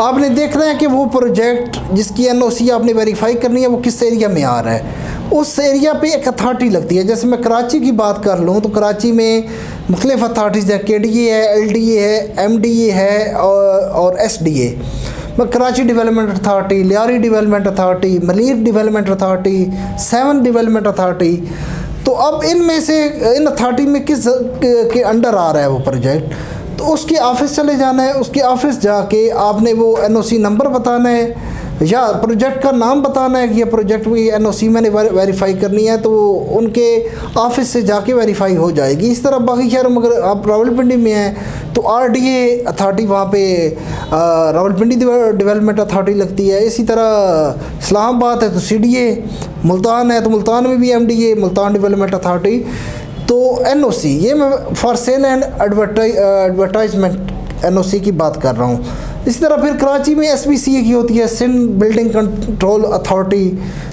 आपने देखना है कि वो प्रोजेक्ट जिसकी एनओसी आपने वेरीफाई करनी है वो किस एरिया में आ रहा है। उस एरिया पे एक अथॉरिटी लगती है। जैसे मैं कराची की बात कर लूँ तो कराची में मुख्तलिफ अथॉरिटीज़ हैं, KDA है, LDA है, MDA है और SDA। मैं Karachi development authority, Lyari development authority, Malir development authority, 7 development authority. तो अब इनमें से इन अथॉरिटी में किस के अंडर आ रहा है वो प्रोजेक्ट, तो उसके ऑफिस चले जाना है। उसके ऑफिस जाके आपने वो NOC नंबर बताना है या प्रोजेक्ट का नाम बताना है कि ये प्रोजेक्ट में NOC मैंने वेरीफाई करनी है, तो उनके ऑफिस से जाके वेरीफाई हो जाएगी। इस तरह बाकी शहरों में अगर आप रावलपिंडी में हैं तो RDA अथॉरिटी वहाँ पे रावलपिंडी डेवलपमेंट अथॉरिटी लगती है। इसी तरह इस्लामाबाद है तो CDA, मुल्तान है तो मुल्तान में भी MDA, मुल्तान डेवलपमेंट अथॉरिटी। तो NOC ये मैं for sale and advertisement NOC की बात कर रहा हूँ। इसी तरह फिर कराची में SBCA की होती है, सिंध बिल्डिंग कंट्रोल अथॉरिटी।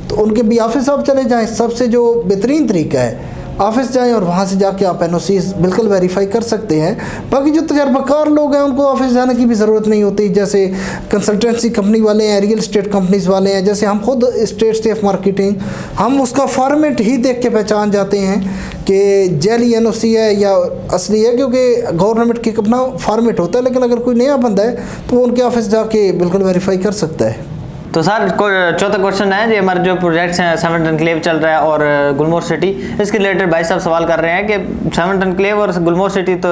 तो उनके भी ऑफिस आप चले जाएं, सबसे जो बेहतरीन तरीका है ऑफिस जाएं और वहाँ से जाके आप NOC बिल्कुल वेरीफाई कर सकते हैं। बाकी जो तजर्बाकार लोग हैं उनको ऑफिस जाने की भी ज़रूरत नहीं होती, जैसे कंसल्टेंसी कंपनी वाले हैं, रियल इस्टेट कंपनीज़ वाले हैं। जैसे हम खुद स्टेट सेफ मार्केटिंग, हम उसका फॉर्मेट ही देख के पहचान जाते हैं कि जेली NOC है या असली है, क्योंकि गवर्नमेंट के अपना फॉर्मेट होता है। लेकिन अगर कोई नया बंदा है तो उनके ऑफिस जाके बिल्कुल वेरीफाई कर सकता है। तो सर चौथा क्वेश्चन है, जो हमारे जो प्रोजेक्ट्स हैं 7 एनक्लेव चल रहा है और गुलमोहर सिटी, इसके रिलेटेड भाई साहब सवाल कर रहे हैं कि 7 एनक्लेव और गुलमोहर सिटी तो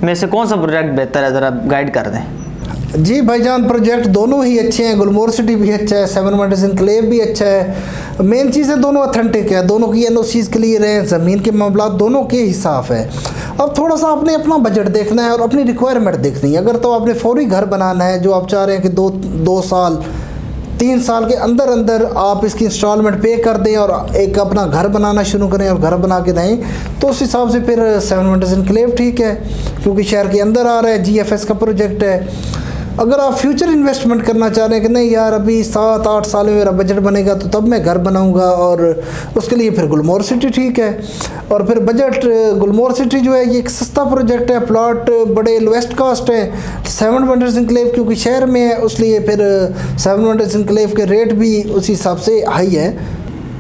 में से कौन सा प्रोजेक्ट बेहतर है, ज़रा गाइड कर दें। जी भाईजान, प्रोजेक्ट दोनों ही अच्छे हैं, गुलमोहर सिटी भी अच्छा है, 7 वंडर्स एनक्लेव भी अच्छा है। मेन चीज़ है दोनों ऑथेंटिक है, दोनों की NOCs क्लियर हैं, ज़मीन के मामला दोनों के ही साफ़ है। अब थोड़ा सा आपने अपना बजट देखना है और अपनी रिक्वायरमेंट देखनी है। अगर तो आपने फौरी घर बनाना है, जो आप चाह रहे हैं कि 2 साल 3 साल के अंदर अंदर आप इसकी इंस्टॉलमेंट पे कर दें और एक अपना घर बनाना शुरू करें और घर बना के दें, तो उस हिसाब से फिर 7 वंडर्स एनक्लेव ठीक है, क्योंकि शहर के अंदर आ रहा है, GFS का प्रोजेक्ट है। अगर आप फ्यूचर इन्वेस्टमेंट करना चाह रहे हैं कि नहीं यार अभी 7-8 साल में मेरा बजट बनेगा तो तब मैं घर बनाऊंगा, और उसके लिए फिर गुलमोहर सिटी ठीक है। और फिर बजट गुलमोहर सिटी जो है ये एक सस्ता प्रोजेक्ट है, प्लॉट बड़े लोएस्ट कास्ट है। 7 वंडर्स एनक्लेव क्योंकि शहर में है, उसलिए फिर 7 वंडर्स एनक्लेव के रेट भी उसी हिसाब से हाई है।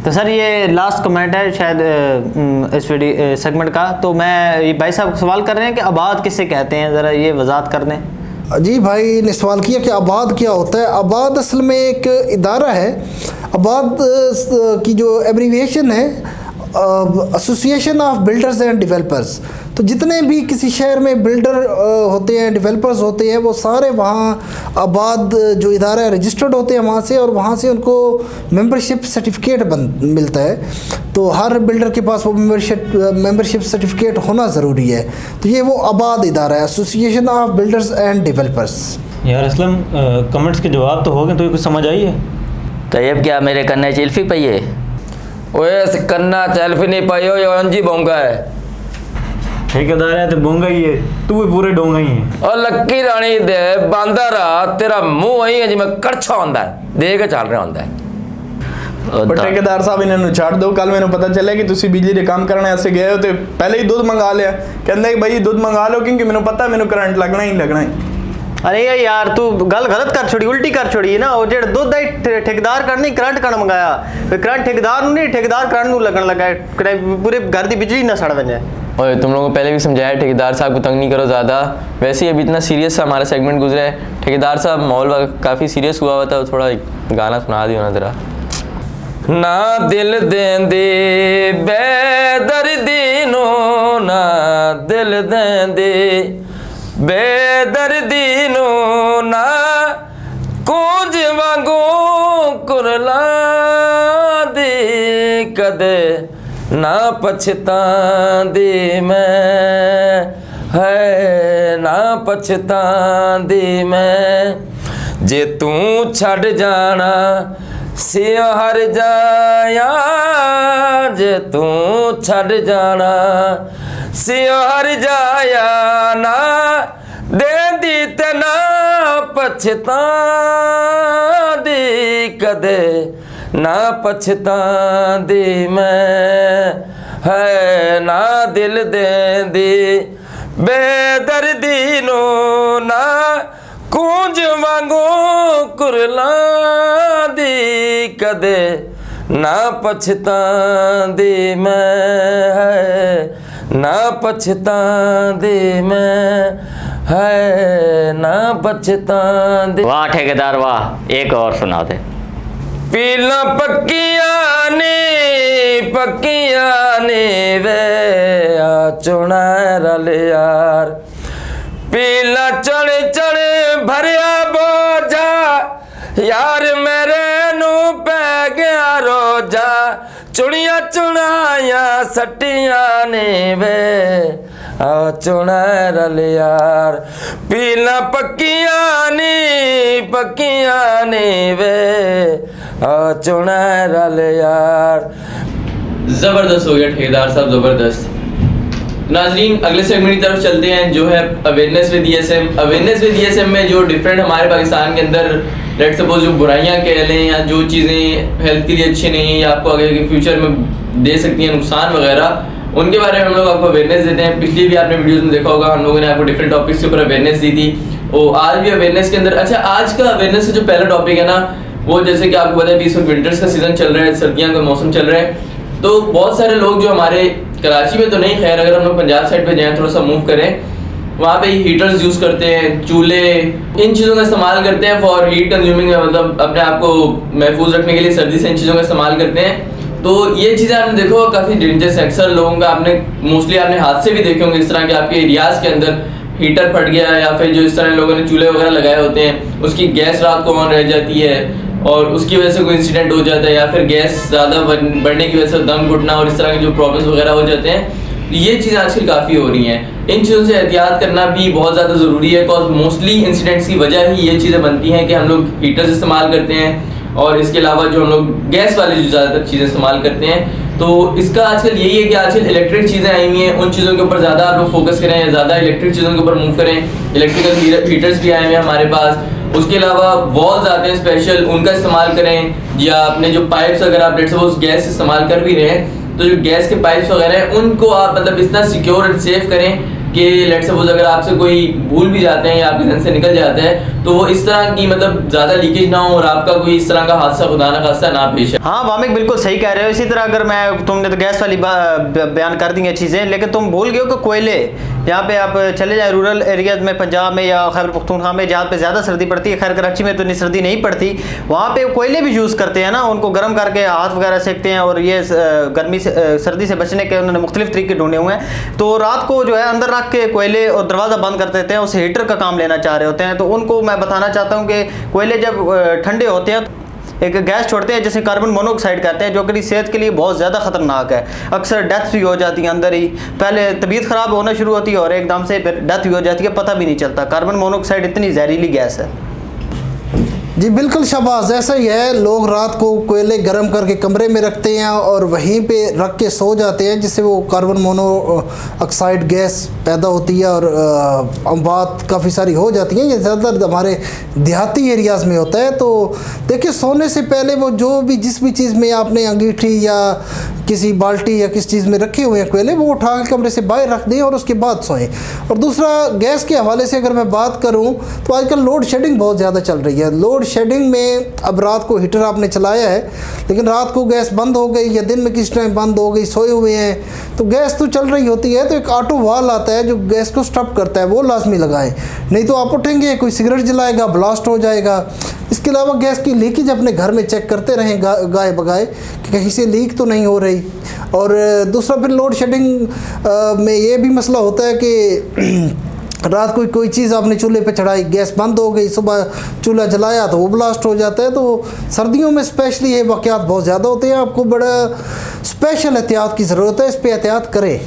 तो सर ये लास्ट कमेंट है शायद इस वीडियो सेगमेंट का, तो मैं ये भाई साहब सवाल कर रहे हैं कि आबाद किसे कहते हैं, ज़रा ये वजाहत कर दें। जी भाई ने सवाल किया कि आबाद क्या होता है। आबाद असल में एक इदारा है। आबाद की जो एब्रीविएशन है association of builders and developers. तो जितने भी किसी शहर में बिल्डर होते हैं, डेवलपर्स होते हैं, वो सारे वहाँ आबाद जो इदारा है रजिस्टर्ड होते हैं वहाँ से, और वहाँ से उनको मेंबरशिप सर्टिफिकेट मिलता है। तो हर बिल्डर के पास वो मेंबरशिप सर्टिफिकेट होना ज़रूरी है। तो ये वो आबाद इदारा है, association of builders and developers. यार असलम कमेंट्स के जवाब तो हो गए, तो ये कुछ समझ आई है? तैयब क्या मेरे कन्ने चिल्फी पई है? ओए कन्ना सेल्फी नहीं पाई हो, ये अंजी बोंगा है। ठेकेदार है तो बोंगा ही है, तू भी पूरे डोंगा ही है। और लक्की रानी दे बांदा रहा, तेरा मुंह वही है जिमें कड़छा होंदा है, दे के चल रहा होंदा है। और ठेकेदार साहब इन्होंने छाड़ दो। कल मैंने पता चला कि तुसी बिजली के काम करने ऐसे गए हो तो पहले ही दूध मंगा लिया, कहते भाई दूध मंगा लो क्योंकि मैंने पता मैंने करंट लगना ही लगना है। अरे यार तू गल गलत कर छोड़ी, उल्टी कर छोड़ी ना। और जेड़ दुध आई ठेकेदार करनी करंट कर मंगाया, करंट ठेकेदार नहीं, ठेकेदार करंट नू लगन लगा है, पूरे घर की बिजली ना सड़ वजे। और तुम लोगों को पहले भी समझाया ठेकेदार साहब को तंग नहीं करो ज़्यादा। वैसे ही अभी इतना सीरियस सा हमारा सेगमेंट गुजरा है, ठेकेदार साहब माहौल काफ़ी सीरियस हुआ था, थोड़ा एक गाना सुना दियो ना ज़रा। ना दिल देंदे बेदर्दी नो, ना दिल देंदे बेदर्दी नो, ना कुंज वांगू कुरला दी कदे ना पछतांदी मैं, है ना पछतांदी मैं। जे तू छड़ जाना सियो हर जाया, जे तू छड़ जाना सियो हर जाया, ना देंदी ते ना पछतांदी कदे ना पछतांदी मैं, है ना दिल देंदी बेदर्दी नो, ना कूंज वांगू कुरला दी कदे ना पछतांदी मैं, है ना पछतांदी मैं, है ना पछतांदी। वाह ठेकेदार वाह, एक और सुना दे। पीला पक्कियां ने वे आ चुना रल यार, पीला चढ़ चढ़ भरिया बोझा यार मेरे नू पै गया रोजा, चुड़िया चुनाया सटिया ने वे आ चुना रल यार, पीला पक्कियां ने वे आ चुना रल यार। ज़बरदस्त हो गया ठेकेदार साहब, ज़बरदस्त। नाजरीन अगले सेगमेंट की तरफ चलते हैं जो है awareness with ESM. Awareness with ESM में जो डिफरेंट हमारे पाकिस्तान के अंदर लेट्स सपोज जो बुराइयां कह लें या जो चीज़ें हेल्थ के लिए अच्छी नहीं या आपको आगे के फ्यूचर में दे सकती हैं नुकसान वगैरह, उनके बारे में हम लोग आपको अवेयरनेस देते हैं। पिछली भी आपने वीडियोस में देखा होगा, हम लोगों ने आपको डिफरेंट टॉपिक्स के ऊपर अवेयरनेस दी थी। और आज भी अवेयरनेस के अंदर अच्छा, आज का अवेयरनेस का जो पहला टॉपिक है ना, वो जैसे कि आपको पता है इस वक्त विंटर्स का सीजन चल रहा है, सर्दियों का मौसम चल रहा है, तो बहुत सारे लोग जो हमारे कराची में तो नहीं, खैर अगर हम लोग पंजाब साइड पे जाएं थोड़ा सा मूव करें, वहाँ पे हीटर्स यूज़ करते हैं, चूल्हे, इन चीज़ों का इस्तेमाल करते हैं फॉर हीट कंज्यूमिंग, मतलब अपने आप को महफूज रखने के लिए सर्दी से इन चीज़ों का इस्तेमाल करते हैं। तो ये चीज़ें आपने देखो काफ़ी डेंजरस है। अक्सर लोगों का आपने मोस्टली आपने हादसे भी देखे होंगे इस तरह के, आपके एरियाज़ के अंदर हीटर फट गया या फिर जो इस तरह लोगों ने चूल्हे वगैरह लगाए होते हैं, उसकी गैस रात को ऑन रह जाती है और उसकी वजह से कोई इंसिडेंट हो जाता है, या फिर गैस ज़्यादा बढ़ने की वजह से दम घुटना और इस तरह के जो प्रॉब्लम्स वगैरह हो जाते हैं। ये चीज़ें आजकल काफ़ी हो रही हैं। इन चीज़ों से एहतियात करना भी बहुत ज़्यादा ज़रूरी है, बिकॉज मोस्टली इंसिडेंट्स की वजह ही ये चीज़ें बनती हैं कि हम लोग हीटर्स इस्तेमाल करते हैं और इसके अलावा जो हम लोग गैस वाली जो ज़्यादातर चीज़ें इस्तेमाल करते हैं। तो इसका आजकल यही है कि आजकल इलेक्ट्रिक चीज़ें आई हुई हैं, उन चीज़ों के ऊपर ज़्यादा आप लोग फोकस करें, ज़्यादा इलेक्ट्रिक चीज़ों के ऊपर मूव करें। इलेक्ट्रिकल हीटर्स भी आए हुए हैं हमारे पास, उसके अलावा वॉल्स आते हैं स्पेशल, उनका इस्तेमाल करें, या अपने जो पाइप्स अगर आप लेट्स सपोज गैस इस्तेमाल कर भी रहे हैं तो जो गैस के पाइप्स वगैरह हैं उनको आप मतलब इतना सिक्योर एंड सेफ करें कि लेट्स सपोज अगर आपसे कोई भूल भी जाते हैं या आपके जहन से निकल जाता है तो वो इस तरह की मतलब ज़्यादा लीकेज ना हो और आपका कोई इस तरह का हादसा खुदा ना खास्ता ना पेश है। हाँ वामिक बिल्कुल सही कह रहे हो। इसी तरह अगर मैं, तुमने तो गैस वाली बयान कर दी है चीज़ें, लेकिन तुम भूल गए हो कि कोयले, यहाँ पे आप चले जाए रूरल एरियाज में पंजाब में या खैबर पख्तूनख्वा में जहाँ पे ज़्यादा सर्दी पड़ती है, खैर कराची में तो इतनी सर्दी नहीं पड़ती, वहाँ पे कोयले भी यूज़ करते हैं ना, उनको गर्म करके हाथ वगैरह सेकते हैं और ये गर्मी से सर्दी से बचने के उन्होंने मुख्तलिफ तरीके ढूंढे हुए हैं। तो रात को जो है अंदर रख के कोयले और दरवाज़ा बंद कर देते हैं, उस हीटर का काम लेना चाह रहे होते हैं। तो उनको मैं बताना चाहता हूँ कि कोयले जब ठंडे होते हैं एक गैस छोड़ते हैं जिसे कार्बन मोनोऑक्साइड कहते हैं, जो कि सेहत के लिए बहुत ज़्यादा ख़तरनाक है। अक्सर डेथ भी हो जाती है अंदर ही, पहले तबीयत ख़राब होना शुरू होती है और एकदम से फिर डेथ भी हो जाती है, पता भी नहीं चलता। कार्बन मोनोऑक्साइड इतनी जहरीली गैस है। जी बिल्कुल शाबाश, ऐसा ही है। लोग रात को कोयले गर्म करके कमरे में रखते हैं और वहीं पे रख के सो जाते हैं, जिससे वो कार्बन मोनोऑक्साइड गैस पैदा होती है और अमवात काफ़ी सारी हो जाती हैं। ये ज़्यादातर हमारे देहाती एरियाज़ में होता है। तो देखिए, सोने से पहले वो जो भी जिस भी चीज़ में आपने अंगीठी या किसी बाल्टी या किस चीज़ में रखे हुए हैं कोयले, वो उठा के कमरे से बाहर रख दें और उसके बाद सोएं। और दूसरा, गैस के हवाले से अगर मैं बात करूं तो आजकल लोड शेडिंग बहुत ज़्यादा चल रही है। लोड शेडिंग में अब रात को हीटर आपने चलाया है, लेकिन रात को गैस बंद हो गई या दिन में किस टाइम बंद हो गई, सोए हुए हैं, तो गैस तो चल रही होती है, तो एक ऑटो वाल आता है जो गैस को स्टॉप करता है, वो लाजमी लगाएं। नहीं तो आप उठेंगे, कोई सिगरेट जलाएगा, ब्लास्ट हो जाएगा। इसके अलावा गैस की लीकेज अपने घर में चेक करते रहें गाय बगाए कि कहीं से लीक तो नहीं हो रही। और दूसरा, फिर लोड शेडिंग में ये भी मसला होता है कि रात को कोई चीज़ आपने चूल्हे पे चढ़ाई, गैस बंद हो गई, सुबह चूल्हा जलाया तो वो ब्लास्ट हो जाता है। तो सर्दियों में स्पेशली ये वाक़यात बहुत ज़्यादा होते हैं। आपको बड़ा स्पेशल एहतियात की ज़रूरत है, इस पर एहतियात करें।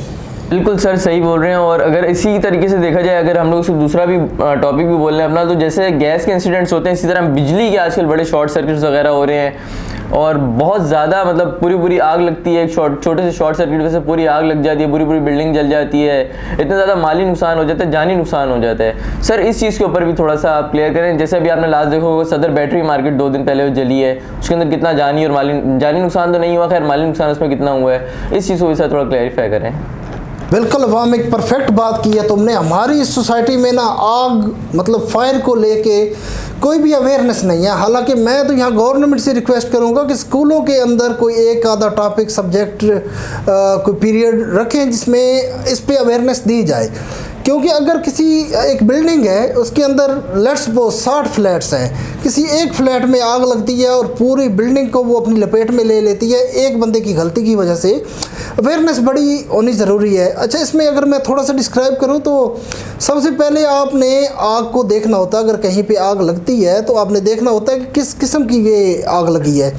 बिल्कुल सर, सही बोल रहे हैं। और अगर इसी तरीके से देखा जाए, अगर हम लोग सिर्फ दूसरा भी टॉपिक भी बोल रहे हैं अपना, तो जैसे गैस के इंसिडेंट्स होते हैं, इसी तरह बिजली के आजकल बड़े शॉर्ट सर्किट्स वगैरह हो रहे हैं और बहुत ज़्यादा मतलब पूरी आग लगती है। एक छोटे से शॉर्ट सर्किट वजह से पूरी आग लग जाती है, पूरी बिल्डिंग जल जाती है, इतना ज़्यादा माली नुकसान हो जाता है, जानी नुकसान हो जाता है। सर, इस चीज़ के ऊपर भी थोड़ा सा आप क्लियर करें। जैसे अभी आपने लास्ट देखो, सदर बैटरी मार्केट 2 दिन पहले जली है, उसके अंदर कितना जानी और जानी नुकसान तो नहीं हुआ, खैर माली नुकसान उसमें कितना हुआ है, इस चीज़ को भी सर थोड़ा क्लैरिफाई करें। बिल्कुल अवाम, एक परफेक्ट बात की है तुमने। हमारी इस सोसाइटी में ना आग मतलब फायर को लेके कोई भी अवेयरनेस नहीं है। हालांकि मैं तो यहाँ गवर्नमेंट से रिक्वेस्ट करूँगा कि स्कूलों के अंदर कोई एक आधा टॉपिक सब्जेक्ट कोई पीरियड रखें जिसमें इस पे अवेयरनेस दी जाए। क्योंकि अगर किसी एक बिल्डिंग है, उसके अंदर लेट्स सपोज 60 फ्लैट्स हैं, किसी एक फ्लैट में आग लगती है और पूरी बिल्डिंग को वो अपनी लपेट में ले लेती है एक बंदे की गलती की वजह से, अवेयरनेस बड़ी होनी ज़रूरी है। अच्छा, इसमें अगर मैं थोड़ा सा डिस्क्राइब करूं तो सबसे पहले आपने आग को देखना होता है। अगर कहीं पे आग लगती है तो आपने देखना होता है कि किस किस्म की ये आग लगी है।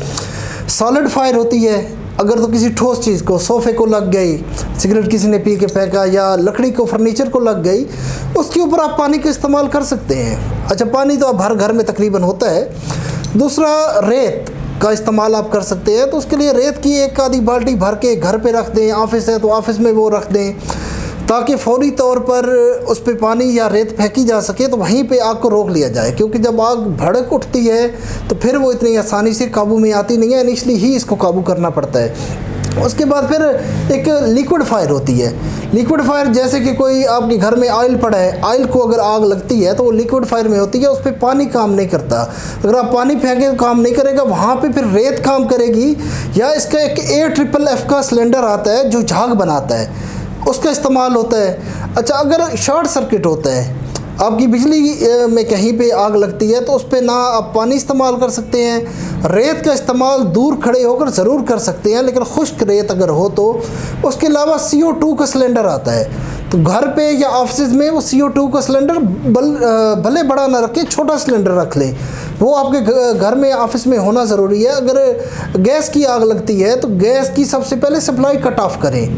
सॉलिड फायर होती है, अगर तो किसी ठोस चीज़ को, सोफ़े को लग गई, सिगरेट किसी ने पी के फेंका, या लकड़ी को, फर्नीचर को लग गई, उसके ऊपर आप पानी का इस्तेमाल कर सकते हैं। अच्छा, पानी तो अब हर घर में तकरीबन होता है। दूसरा, रेत का इस्तेमाल आप कर सकते हैं, तो उसके लिए रेत की एक आधी बाल्टी भर के घर पे रख दें। ऑफिस है तो ऑफिस में वो रख दें, ताकि फौरी तौर पर उस पर पानी या रेत फेंकी जा सके तो वहीं पे आग को रोक लिया जाए। क्योंकि जब आग भड़क उठती है तो फिर वो इतनी आसानी से काबू में आती नहीं है, इनिशली ही इसको काबू करना पड़ता है। उसके बाद फिर एक लिक्विड फायर होती है। लिक्विड फायर जैसे कि कोई आपके घर में ऑयल पड़ा है, ऑयल को अगर आग लगती है तो वो लिक्विड फायर में होती है, उस पर पानी काम नहीं करता। अगर आप पानी फेंकें तो काम नहीं करेगा, वहाँ पे फिर रेत काम करेगी। या इसका एक AFFF का सिलेंडर आता है जो झाग बनाता है, उसका इस्तेमाल होता है। अच्छा, अगर शॉर्ट सर्किट होता है, आपकी बिजली में कहीं पे आग लगती है, तो उस पर ना आप पानी इस्तेमाल कर सकते हैं, रेत का इस्तेमाल दूर खड़े होकर ज़रूर कर सकते हैं, लेकिन खुश्क रेत अगर हो तो। उसके अलावा CO2 का सिलेंडर आता है, तो घर पे या ऑफिस में वो CO2 का सिलेंडर भले बड़ा ना रखें, छोटा सिलेंडर रख लें, वो आपके घर में ऑफिस में होना ज़रूरी है। अगर गैस की आग लगती है तो गैस की सबसे पहले सप्लाई कट ऑफ करें,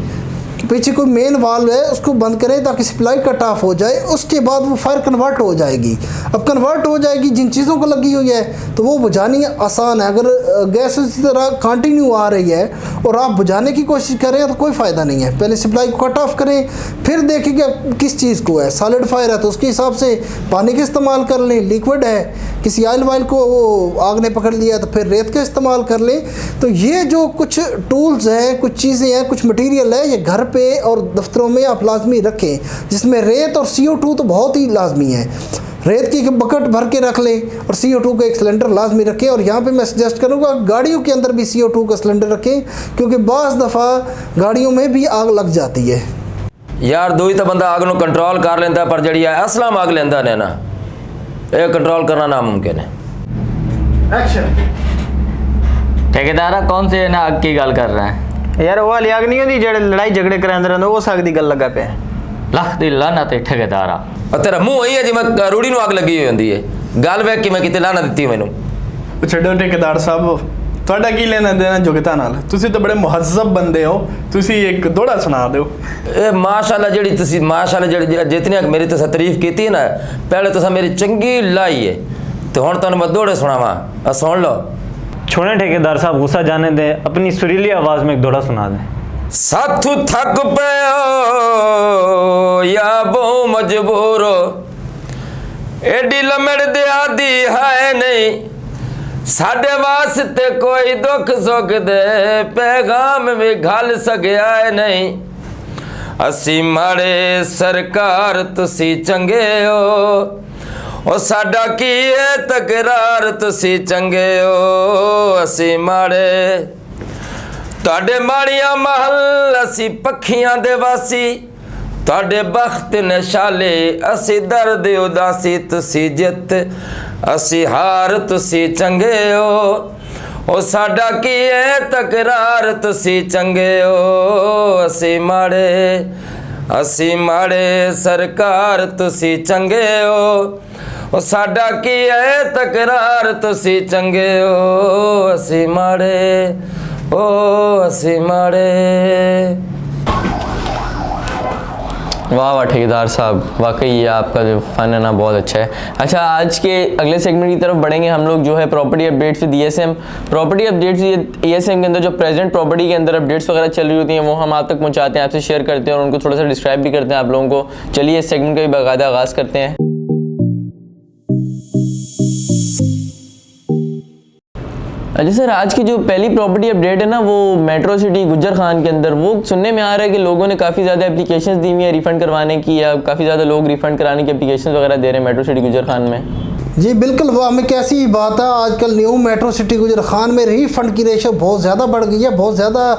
पीछे कोई मेन वाल्व है उसको बंद करें ताकि सप्लाई कट ऑफ हो जाए। उसके बाद वो फायर कन्वर्ट हो जाएगी। अब कन्वर्ट हो जाएगी, जिन चीज़ों को लगी हुई है तो वो बुझानी आसान है। अगर गैस इसी तरह कंटिन्यू आ रही है और आप बुझाने की कोशिश करें तो कोई फ़ायदा नहीं है। पहले सप्लाई को कट ऑफ करें, फिर देखें कि किस चीज़ को है। सॉलिड फायर है तो उसके हिसाब से पानी का इस्तेमाल कर लें, लिक्विड है, किसी ऑयल वाइल को वो आग ने पकड़ लिया तो फिर रेत का इस्तेमाल कर लें। तो ये जो कुछ टूल्स हैं, कुछ चीज़ें हैं, कुछ मटीरियल है, ये घर पे और दफ्तरों में आप लाजमी रखें, जिसमें रेत और CO2 तो बहुत ही लाजमी है। रेत की एक बकेट भर के रख लें और CO2 का एक सिलेंडर लाजमी रखें। और यहाँ पे मैं सजेस्ट करूँगा गाड़ियों के अंदर भी CO2 का सिलेंडर रखें, क्योंकि बाज़ दफ़ा गाड़ियों में भी आग लग जाती है। यार दो ही तो बंदा आग को कंट्रोल कर लेंदा, पर जी असलम आग लेंदा ने ना, ये कंट्रोल करना नामुमकिन है। ठेकेदारा कौन से ना आग की गल कर रहे हैं? यार वो वाली आग नहीं होती जेड़े लड़ाई झगड़े करांदे रहंदे, उस आग दी गल लगा पे। लख दी लानत है ठेकेदारा। और तेरा मुंह वही है जिवें रूड़ी नूं अग लगी हुई होंदी है। गल वेख कि मैं किते लाना दित्ती मैनूं। छड्डो ठेकेदार साहब, ਤੁਹਾਡਾ ਕੀ ਲੈਣਾ ਦੇਣਾ ਜੁਗਤਾ ਨਾਲ? ਤੁਸੀਂ ਤਾਂ ਬੜੇ ਮੁਹੱਜ਼ਬ ਬੰਦੇ ਹੋ, ਤੁਸੀਂ ਇੱਕ ਦੋੜਾ ਸੁਣਾ ਦਿਓ। ਇਹ ਮਾਸ਼ਾਅੱਲਾ ਜਿਹੜੀ ਤੁਸੀਂ ਮਾਸ਼ਾਅੱਲਾ ਜਿਹੜੀ ਜਿਤਨੀ ਮੇਰੀ ਤੁਸੀਂ ਤਾਰੀਫ ਕੀਤੀ ਹੈ ਨਾ, ਪਹਿਲੇ ਤੁਸੀਂ ਮੇਰੀ ਚੰਗੀ ਲਾਈ ਹੈ, तो हुण तुहानूं मैं दोड़े सुनावां, सुन लो। छोड़ें ठेकेदार साहब, गुस्सा जाने दें, अपनी सुरीली आवाज़ में एक दोड़ा सुना दें। साथू थक पियो या बहु मजबूरो, एडी लमड़ दियादी है नहीं, साडे वास्ते कोई दुख सुख दे पैगाम भी घल सकिया है नहीं। असी माड़े सरकार तुसी चंगे हो, ओ साडा की है तकरार तुसी चंगे हो। असी माड़े तुहाडे माड़ियां महल असी पखियां दे वासी, तुहाडे बख्त नशाले असी दर्द उदासी, तुसी जित असी हार तुसी चंगे हो, ओ साडा की है तकरार तुसी चंगे हो। असी माड़े सरकार तुसी चंगे हो, ओ साडा की है तकरार तुसी चंगे हो। असी माड़े। वाह वाह ठेकेदार साहब, वाकई ये आपका जो फ़न है ना बहुत अच्छा है। अच्छा, आज के अगले सेगमेंट की तरफ बढ़ेंगे हम लोग, जो है property updates with ESM। Property updates ESM के अंदर जो प्रेजेंट प्रॉपर्टी के अंदर अपडेट्स वगैरह चल रही होती हैं वो हम आप तक पहुंचाते हैं, आपसे शेयर करते हैं और उनको थोड़ा सा डिस्क्राइब भी करते हैं आप लोगों को। चलिए इस सेगमेंट का भी बाकायदा आगाज़ करते हैं। अच्छा सर, आज की जो पहली प्रॉपर्टी अपडेट है ना वो मेट्रो सिटी गुज्जर खान के अंदर, वो सुनने में आ रहा है कि लोगों ने काफ़ी ज़्यादा एप्लीकेशंस दी हुई है रिफ़ंड करवाने की, या काफ़ी ज़्यादा लोग रिफ़ंड कराने की एप्लीकेशंस वगैरह दे रहे हैं मेट्रो सिटी गुज्जर खान में। जी बिल्कुल, वाह में कैसी बात है। आजकल न्यू मेट्रो सिटी गुजर खान में रीफंड की रेशो बहुत ज़्यादा बढ़ गई है, बहुत ज़्यादा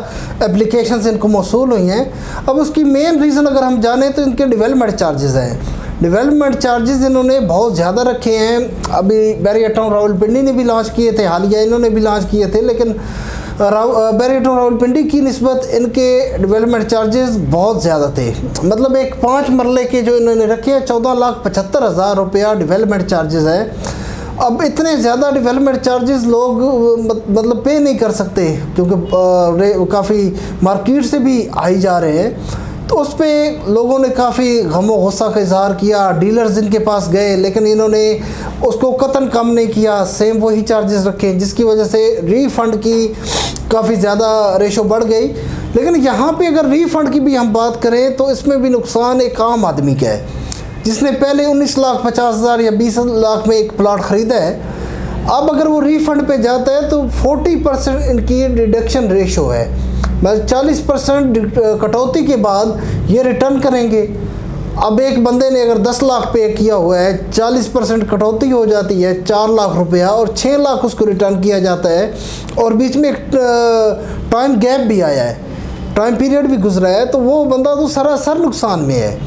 एप्लीकेशंस इनको मौसूल हुई हैं। अब उसकी मेन रीज़न अगर हम जानें तो इनके डेवलपमेंट चार्जेस हैं। डेवलपमेंट चार्जेस इन्होंने बहुत ज़्यादा रखे हैं। अभी बैरियर टाउन रावलपिंडी ने भी लॉन्च किए थे, हालिया इन्होंने भी लॉन्च किए थे, लेकिन बैरियर टाउन रावलपिंडी की निस्बत इनके डेवलपमेंट चार्जेस बहुत ज़्यादा थे। मतलब एक 5 मरले के जो इन्होंने रखे हैं 14,75,000 रुपया डेवलपमेंट चार्जेस है। अब इतने ज़्यादा डेवलपमेंट चार्जेस लोग मतलब पे नहीं कर सकते, क्योंकि काफ़ी मार्केट से भी आई जा रहे हैं। तो उस पर लोगों ने काफ़ी गम और गुस्सा का इजहार किया। डीलर्स इनके पास गए, लेकिन इन्होंने उसको कतन कम नहीं किया, सेम वही चार्जेस रखे, जिसकी वजह से रीफ़ंड की काफ़ी ज़्यादा रेशो बढ़ गई। लेकिन यहाँ पे अगर रीफ़ंड की भी हम बात करें तो इसमें भी नुकसान एक आम आदमी का है, जिसने पहले 19,50,000 या 20 लाख में एक प्लॉट ख़रीदा है। अब अगर वो रीफ़ंड पे जाता है तो 40% इनकी डिडक्शन रेशो है, मतलब 40% कटौती के बाद ये रिटर्न करेंगे। अब एक बंदे ने अगर 10 लाख पे किया हुआ है, 40% कटौती हो जाती है 4 लाख रुपया, और 6 लाख उसको रिटर्न किया जाता है, और बीच में एक टाइम गैप भी आया है, टाइम पीरियड भी गुजरा है, तो वो बंदा तो सरासर नुकसान में है।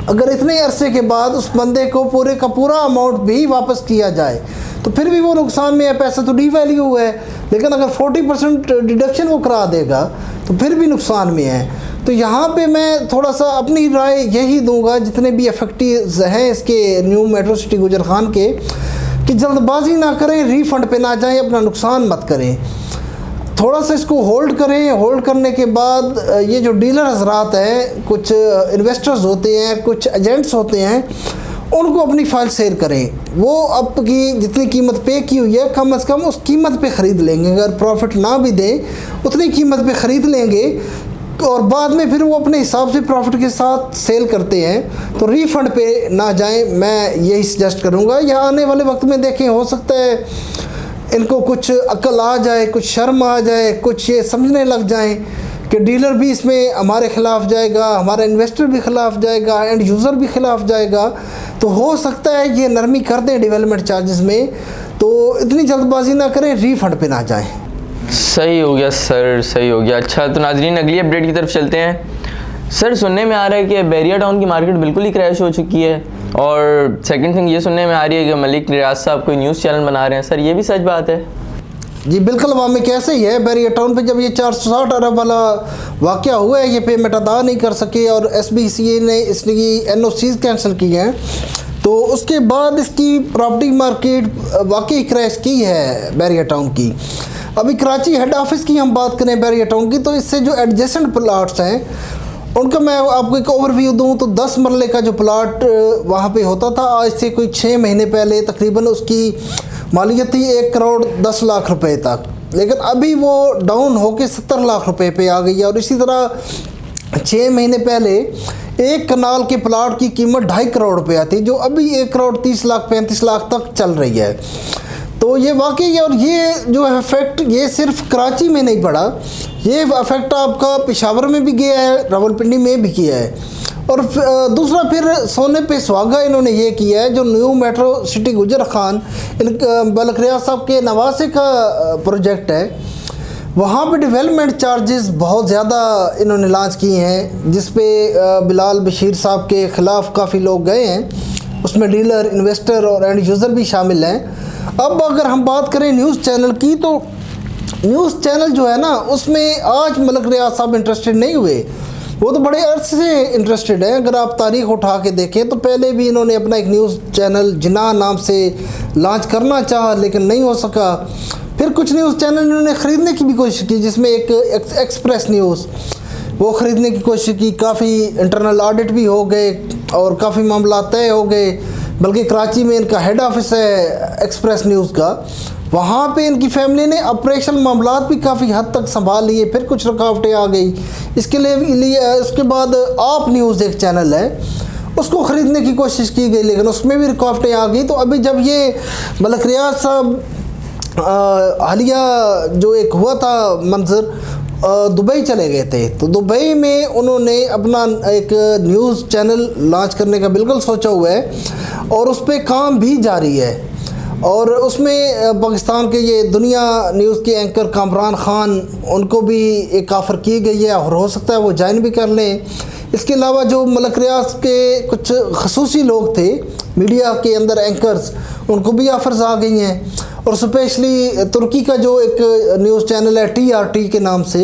अगर इतने अरसे के बाद उस बंदे को पूरे का पूरा अमाउंट भी वापस किया जाए तो फिर भी वो नुकसान में है, पैसा तो डी वैल्यू हुआ है। लेकिन अगर 40% डिडक्शन वो करा देगा तो फिर भी नुकसान में है। तो यहाँ पे मैं थोड़ा सा अपनी राय यही दूंगा जितने भी इफेक्टिव हैं इसके न्यू मेट्रो सिटी गुजर खान के, कि जल्दबाजी ना करें, रीफ़ंड पे ना जाएं, अपना नुकसान मत करें, थोड़ा सा इसको होल्ड करें। होल्ड करने के बाद ये जो डीलर हजरात हैं, कुछ इन्वेस्टर्स होते हैं, कुछ एजेंट्स होते हैं, उनको अपनी फाइल शेयर करें। वो अब की जितनी कीमत पे की हुई है कम से कम उस कीमत पे ख़रीद लेंगे। अगर प्रॉफिट ना भी दें उतनी कीमत पे ख़रीद लेंगे, और बाद में फिर वो अपने हिसाब से प्रॉफिट के साथ सेल करते हैं, तो रीफ़ंड पे ना जाएं, मैं यही सजेस्ट करूँगा। या आने वाले वक्त में देखें, हो सकता है इनको कुछ अक्ल आ जाए, कुछ शर्म आ जाए, कुछ ये समझने लग जाएं कि डीलर भी इसमें हमारे ख़िलाफ़ जाएगा, हमारा इन्वेस्टर भी ख़िलाफ़ जाएगा, एंड यूज़र भी ख़िलाफ़ जाएगा, तो हो सकता है ये नरमी कर दें डेवलपमेंट चार्जेस में। तो इतनी जल्दबाजी ना करें, रीफ़ंड पे ना जाएं। सही हो गया सर, सही हो गया। अच्छा, तो नाजरीन अगली अपडेट की तरफ चलते हैं। सर, सुनने में आ रहा है कि बैरियर टाउन की मार्केट बिल्कुल ही क्रैश हो चुकी है, और सेकंड थिंग ये सुनने में आ रही है कि मलिक रियाज साहब कोई न्यूज़ चैनल बना रहे हैं। सर, ये भी सच बात है? जी बिल्कुल, वहाँ में कैसे ही है। बैरियर टाउन पे जब ये 460 अरब वाला वाक़या हुआ है, ये पेमेंट अदा नहीं कर सके और SBCA ने इसकी NOCs कैंसिल की हैं, तो उसके बाद इसकी प्रॉपर्टी मार्केट वाकई क्रैश की है बैरियर टाउन की। अभी कराची हेड ऑफिस की हम बात करें बैरियर टाउन की, तो इससे जो एडजेसेंट प्लाट्स हैं उनका मैं आपको एक ओवरव्यू दूं तो 10 मरले का जो प्लाट वहाँ पे होता था, आज से कोई 6 महीने पहले तकरीबन उसकी मालियत थी 1 करोड़ 10 लाख रुपए तक, लेकिन अभी वो डाउन होके 70 लाख रुपए पे आ गई है। और इसी तरह 6 महीने पहले एक कनाल के प्लाट की कीमत 2.5 करोड़ रुपया थी, जो अभी 1 करोड़ 30 लाख 35 लाख तक चल रही है। तो ये वाकई, और ये जो इफेक्ट ये सिर्फ कराची में नहीं पड़ा, ये इफेक्ट आपका पेशावर में भी गया है, रावलपिंडी में भी किया है। और दूसरा फिर सोने पे सुहागा इन्होंने ये किया है, जो न्यू मेट्रो सिटी गुजर खान मलक रियाज साहब के नवासे का प्रोजेक्ट है, वहाँ पे डेवलपमेंट चार्जेस बहुत ज़्यादा इन्होंने लॉन्च किए हैं, जिस पे बिलाल बशीर साहब के ख़िलाफ़ काफ़ी लोग गए हैं। उसमें डीलर, इन्वेस्टर और एंड यूज़र भी शामिल हैं। अब अगर हम बात करें न्यूज़ चैनल की, तो न्यूज़ चैनल जो है ना, उसमें आज मलक रियाज साहब इंटरेस्टेड नहीं हुए, वो तो बड़े अर्से से इंटरेस्टेड हैं। अगर आप तारीख उठा के देखें तो पहले भी इन्होंने अपना एक न्यूज़ चैनल जिना नाम से लॉन्च करना चाहा, लेकिन नहीं हो सका। फिर कुछ न्यूज़ चैनल इन्होंने ख़रीदने की भी कोशिश की, जिसमें एक एक्सप्रेस न्यूज़, वो ख़रीदने की कोशिश की, काफ़ी इंटरनल ऑडिट भी हो गए और काफ़ी मामला तय हो गए। बल्कि कराची में इनका हेड ऑफिस है एक्सप्रेस न्यूज़ का, वहाँ पे इनकी फैमिली ने ऑपरेशन मामलात भी काफ़ी हद तक संभाल लिए। फिर कुछ रुकावटें आ गई, इसके लिए उसके बाद आप न्यूज़ एक चैनल है, उसको ख़रीदने की कोशिश की गई, लेकिन उसमें भी रुकावटें आ गई। तो अभी जब ये मलक रियाज साहब हालिया जो एक हुआ था मंजर, दुबई चले गए थे, तो दुबई में उन्होंने अपना एक न्यूज़ चैनल लॉन्च करने का बिल्कुल सोचा हुआ है और उस पर काम भी जारी है। और उसमें पाकिस्तान के ये दुनिया न्यूज़ के एंकर कामरान ख़ान, उनको भी एक ऑफ़र की गई है और हो सकता है वो ज्वाइन भी कर लें। इसके अलावा जो मलक रियाज के कुछ खसूसी लोग थे मीडिया के अंदर एंकर्स, उनको भी ऑफ़र्स आ गई हैं। और स्पेशली तुर्की का जो एक न्यूज़ चैनल है TRT के नाम से,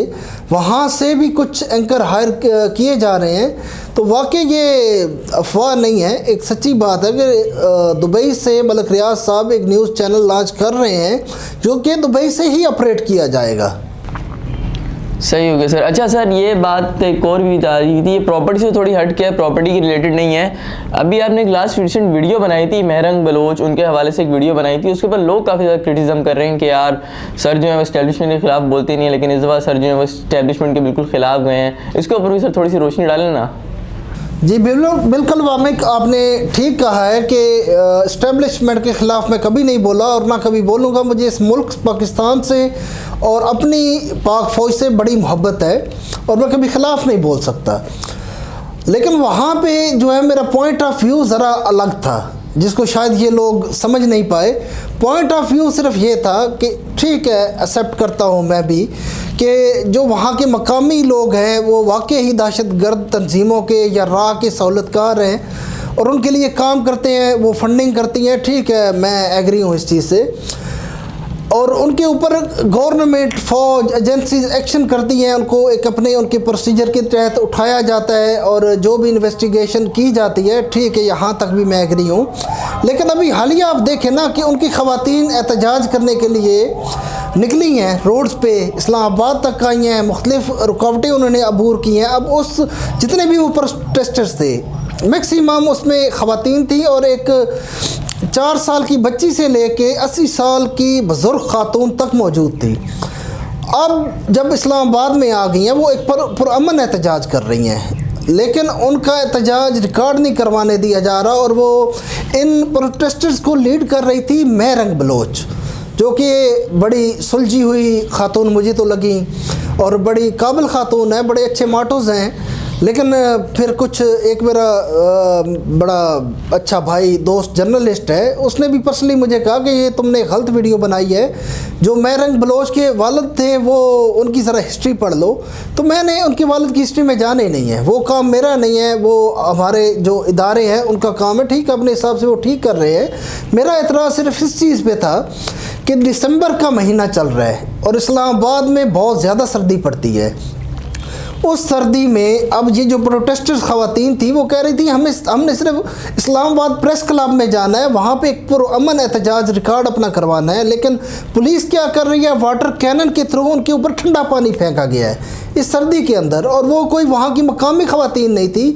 वहाँ से भी कुछ एंकर हायर किए जा रहे हैं। तो वाकई ये अफवाह नहीं है, एक सच्ची बात है कि दुबई से मलक रियाज साहब एक न्यूज़ चैनल लॉन्च कर रहे हैं, जो कि दुबई से ही ऑपरेट किया जाएगा। सही हो गया सर। अच्छा सर, ये बात एक और भी बता रही थी, ये प्रॉपर्टी से थोड़ी हट के है, प्रॉपर्टी की रिलेटेड नहीं है। अभी आपने एक लास्ट रिसेंट वीडियो बनाई थी, महरंग बलोच, उनके हवाले से एक वीडियो बनाई थी, उसके ऊपर लोग काफ़ी ज़्यादा क्रिटिसिज्म कर रहे हैं कि यार सर जो है वो इस्टेब्लिशमेंट के खिलाफ बोलते नहीं है, लेकिन इस दफ़ा सर जो है वो इस्टेब्लिशमेंट के बिल्कुल ख़िलाफ़ गए हैं। इसके ऊपर भी सर थोड़ी सी रोशनी डालें ना। जी बिल्कुल वामिक, आपने ठीक कहा है कि इस्टेब्लिशमेंट के ख़िलाफ़ मैं कभी नहीं बोला और ना कभी बोलूँगा। मुझे इस मुल्क पाकिस्तान से और अपनी पाक फ़ौज से बड़ी मोहब्बत है और मैं कभी ख़िलाफ़ नहीं बोल सकता। लेकिन वहाँ पे जो है मेरा पॉइंट ऑफ व्यू ज़रा अलग था, जिसको शायद ये लोग समझ नहीं पाए। पॉइंट ऑफ व्यू सिर्फ ये था कि ठीक है, एक्सेप्ट करता हूँ मैं भी कि जो वहाँ के मकामी लोग हैं वो वाकई ही दहशतगर्द तंजीमों के या राह के सहूलतकार हैं और उनके लिए काम करते हैं, वो फंडिंग करती हैं। ठीक है, मैं एग्री हूँ इस चीज़ से। और उनके ऊपर गवर्नमेंट, फ़ौज, एजेंसीज एक्शन करती हैं, उनको एक अपने उनके प्रोसीजर के तहत उठाया जाता है और जो भी इन्वेस्टिगेशन की जाती है, ठीक है, यहाँ तक भी मैं एग्री हूँ। लेकिन अभी हालिया आप देखें ना कि उनकी ख़वातीन एहतजाज करने के लिए निकली हैं रोड्स पे, इस्लामाबाद तक आई हैं, मुख्तलिफ रुकावटें उन्होंने अबूर की हैं। अब उस जितने भी वो प्रोटेस्टर्स थे, मैक्सिमम उसमें ख़वातीन थी और एक 4 साल की बच्ची से लेके 80 साल की बुज़ुर्ग खातून तक मौजूद थी। अब जब इस्लामाबाद में आ गई हैं, वो एक पुरअमन एहतजाज कर रही हैं, लेकिन उनका एहतजाज रिकॉर्ड नहीं करवाने दिया जा रहा। और वो इन प्रोटेस्टर्स को लीड कर रही थी महरंग बलोच, जो कि बड़ी सुलझी हुई खातून मुझे तो लगी और बड़ी काबिल खातून है, बड़े अच्छे माटोज़ हैं। लेकिन फिर कुछ एक मेरा बड़ा अच्छा भाई दोस्त जर्नलिस्ट है, उसने भी पर्सनली मुझे कहा कि ये तुमने गलत वीडियो बनाई है, जो महरंग बलोच के वालिद थे वो उनकी ज़रा हिस्ट्री पढ़ लो। तो मैंने उनके वालिद की हिस्ट्री में जाना ही नहीं है, वो काम मेरा नहीं है, वो हमारे जो इदारे हैं उनका काम है। ठीक, अपने हिसाब से वो ठीक कर रहे हैं। मेरा एतराज़ सिर्फ इस चीज़ पे था कि दिसंबर का महीना चल रहा है और इस्लामाबाद में बहुत ज़्यादा सर्दी पड़ती है। उस सर्दी में अब ये जो प्रोटेस्टर्स ख़वातीन थी वो कह रही थी हमने सिर्फ इस्लामाबाद प्रेस क्लब में जाना है, वहाँ पे एक पुरअमन एहतजाज रिकॉर्ड अपना करवाना है। लेकिन पुलिस क्या कर रही है, वाटर कैनन के थ्रू उनके ऊपर ठंडा पानी फेंका गया है इस सर्दी के अंदर। और वो कोई वहाँ की मकामी ख़वातीन नहीं थी,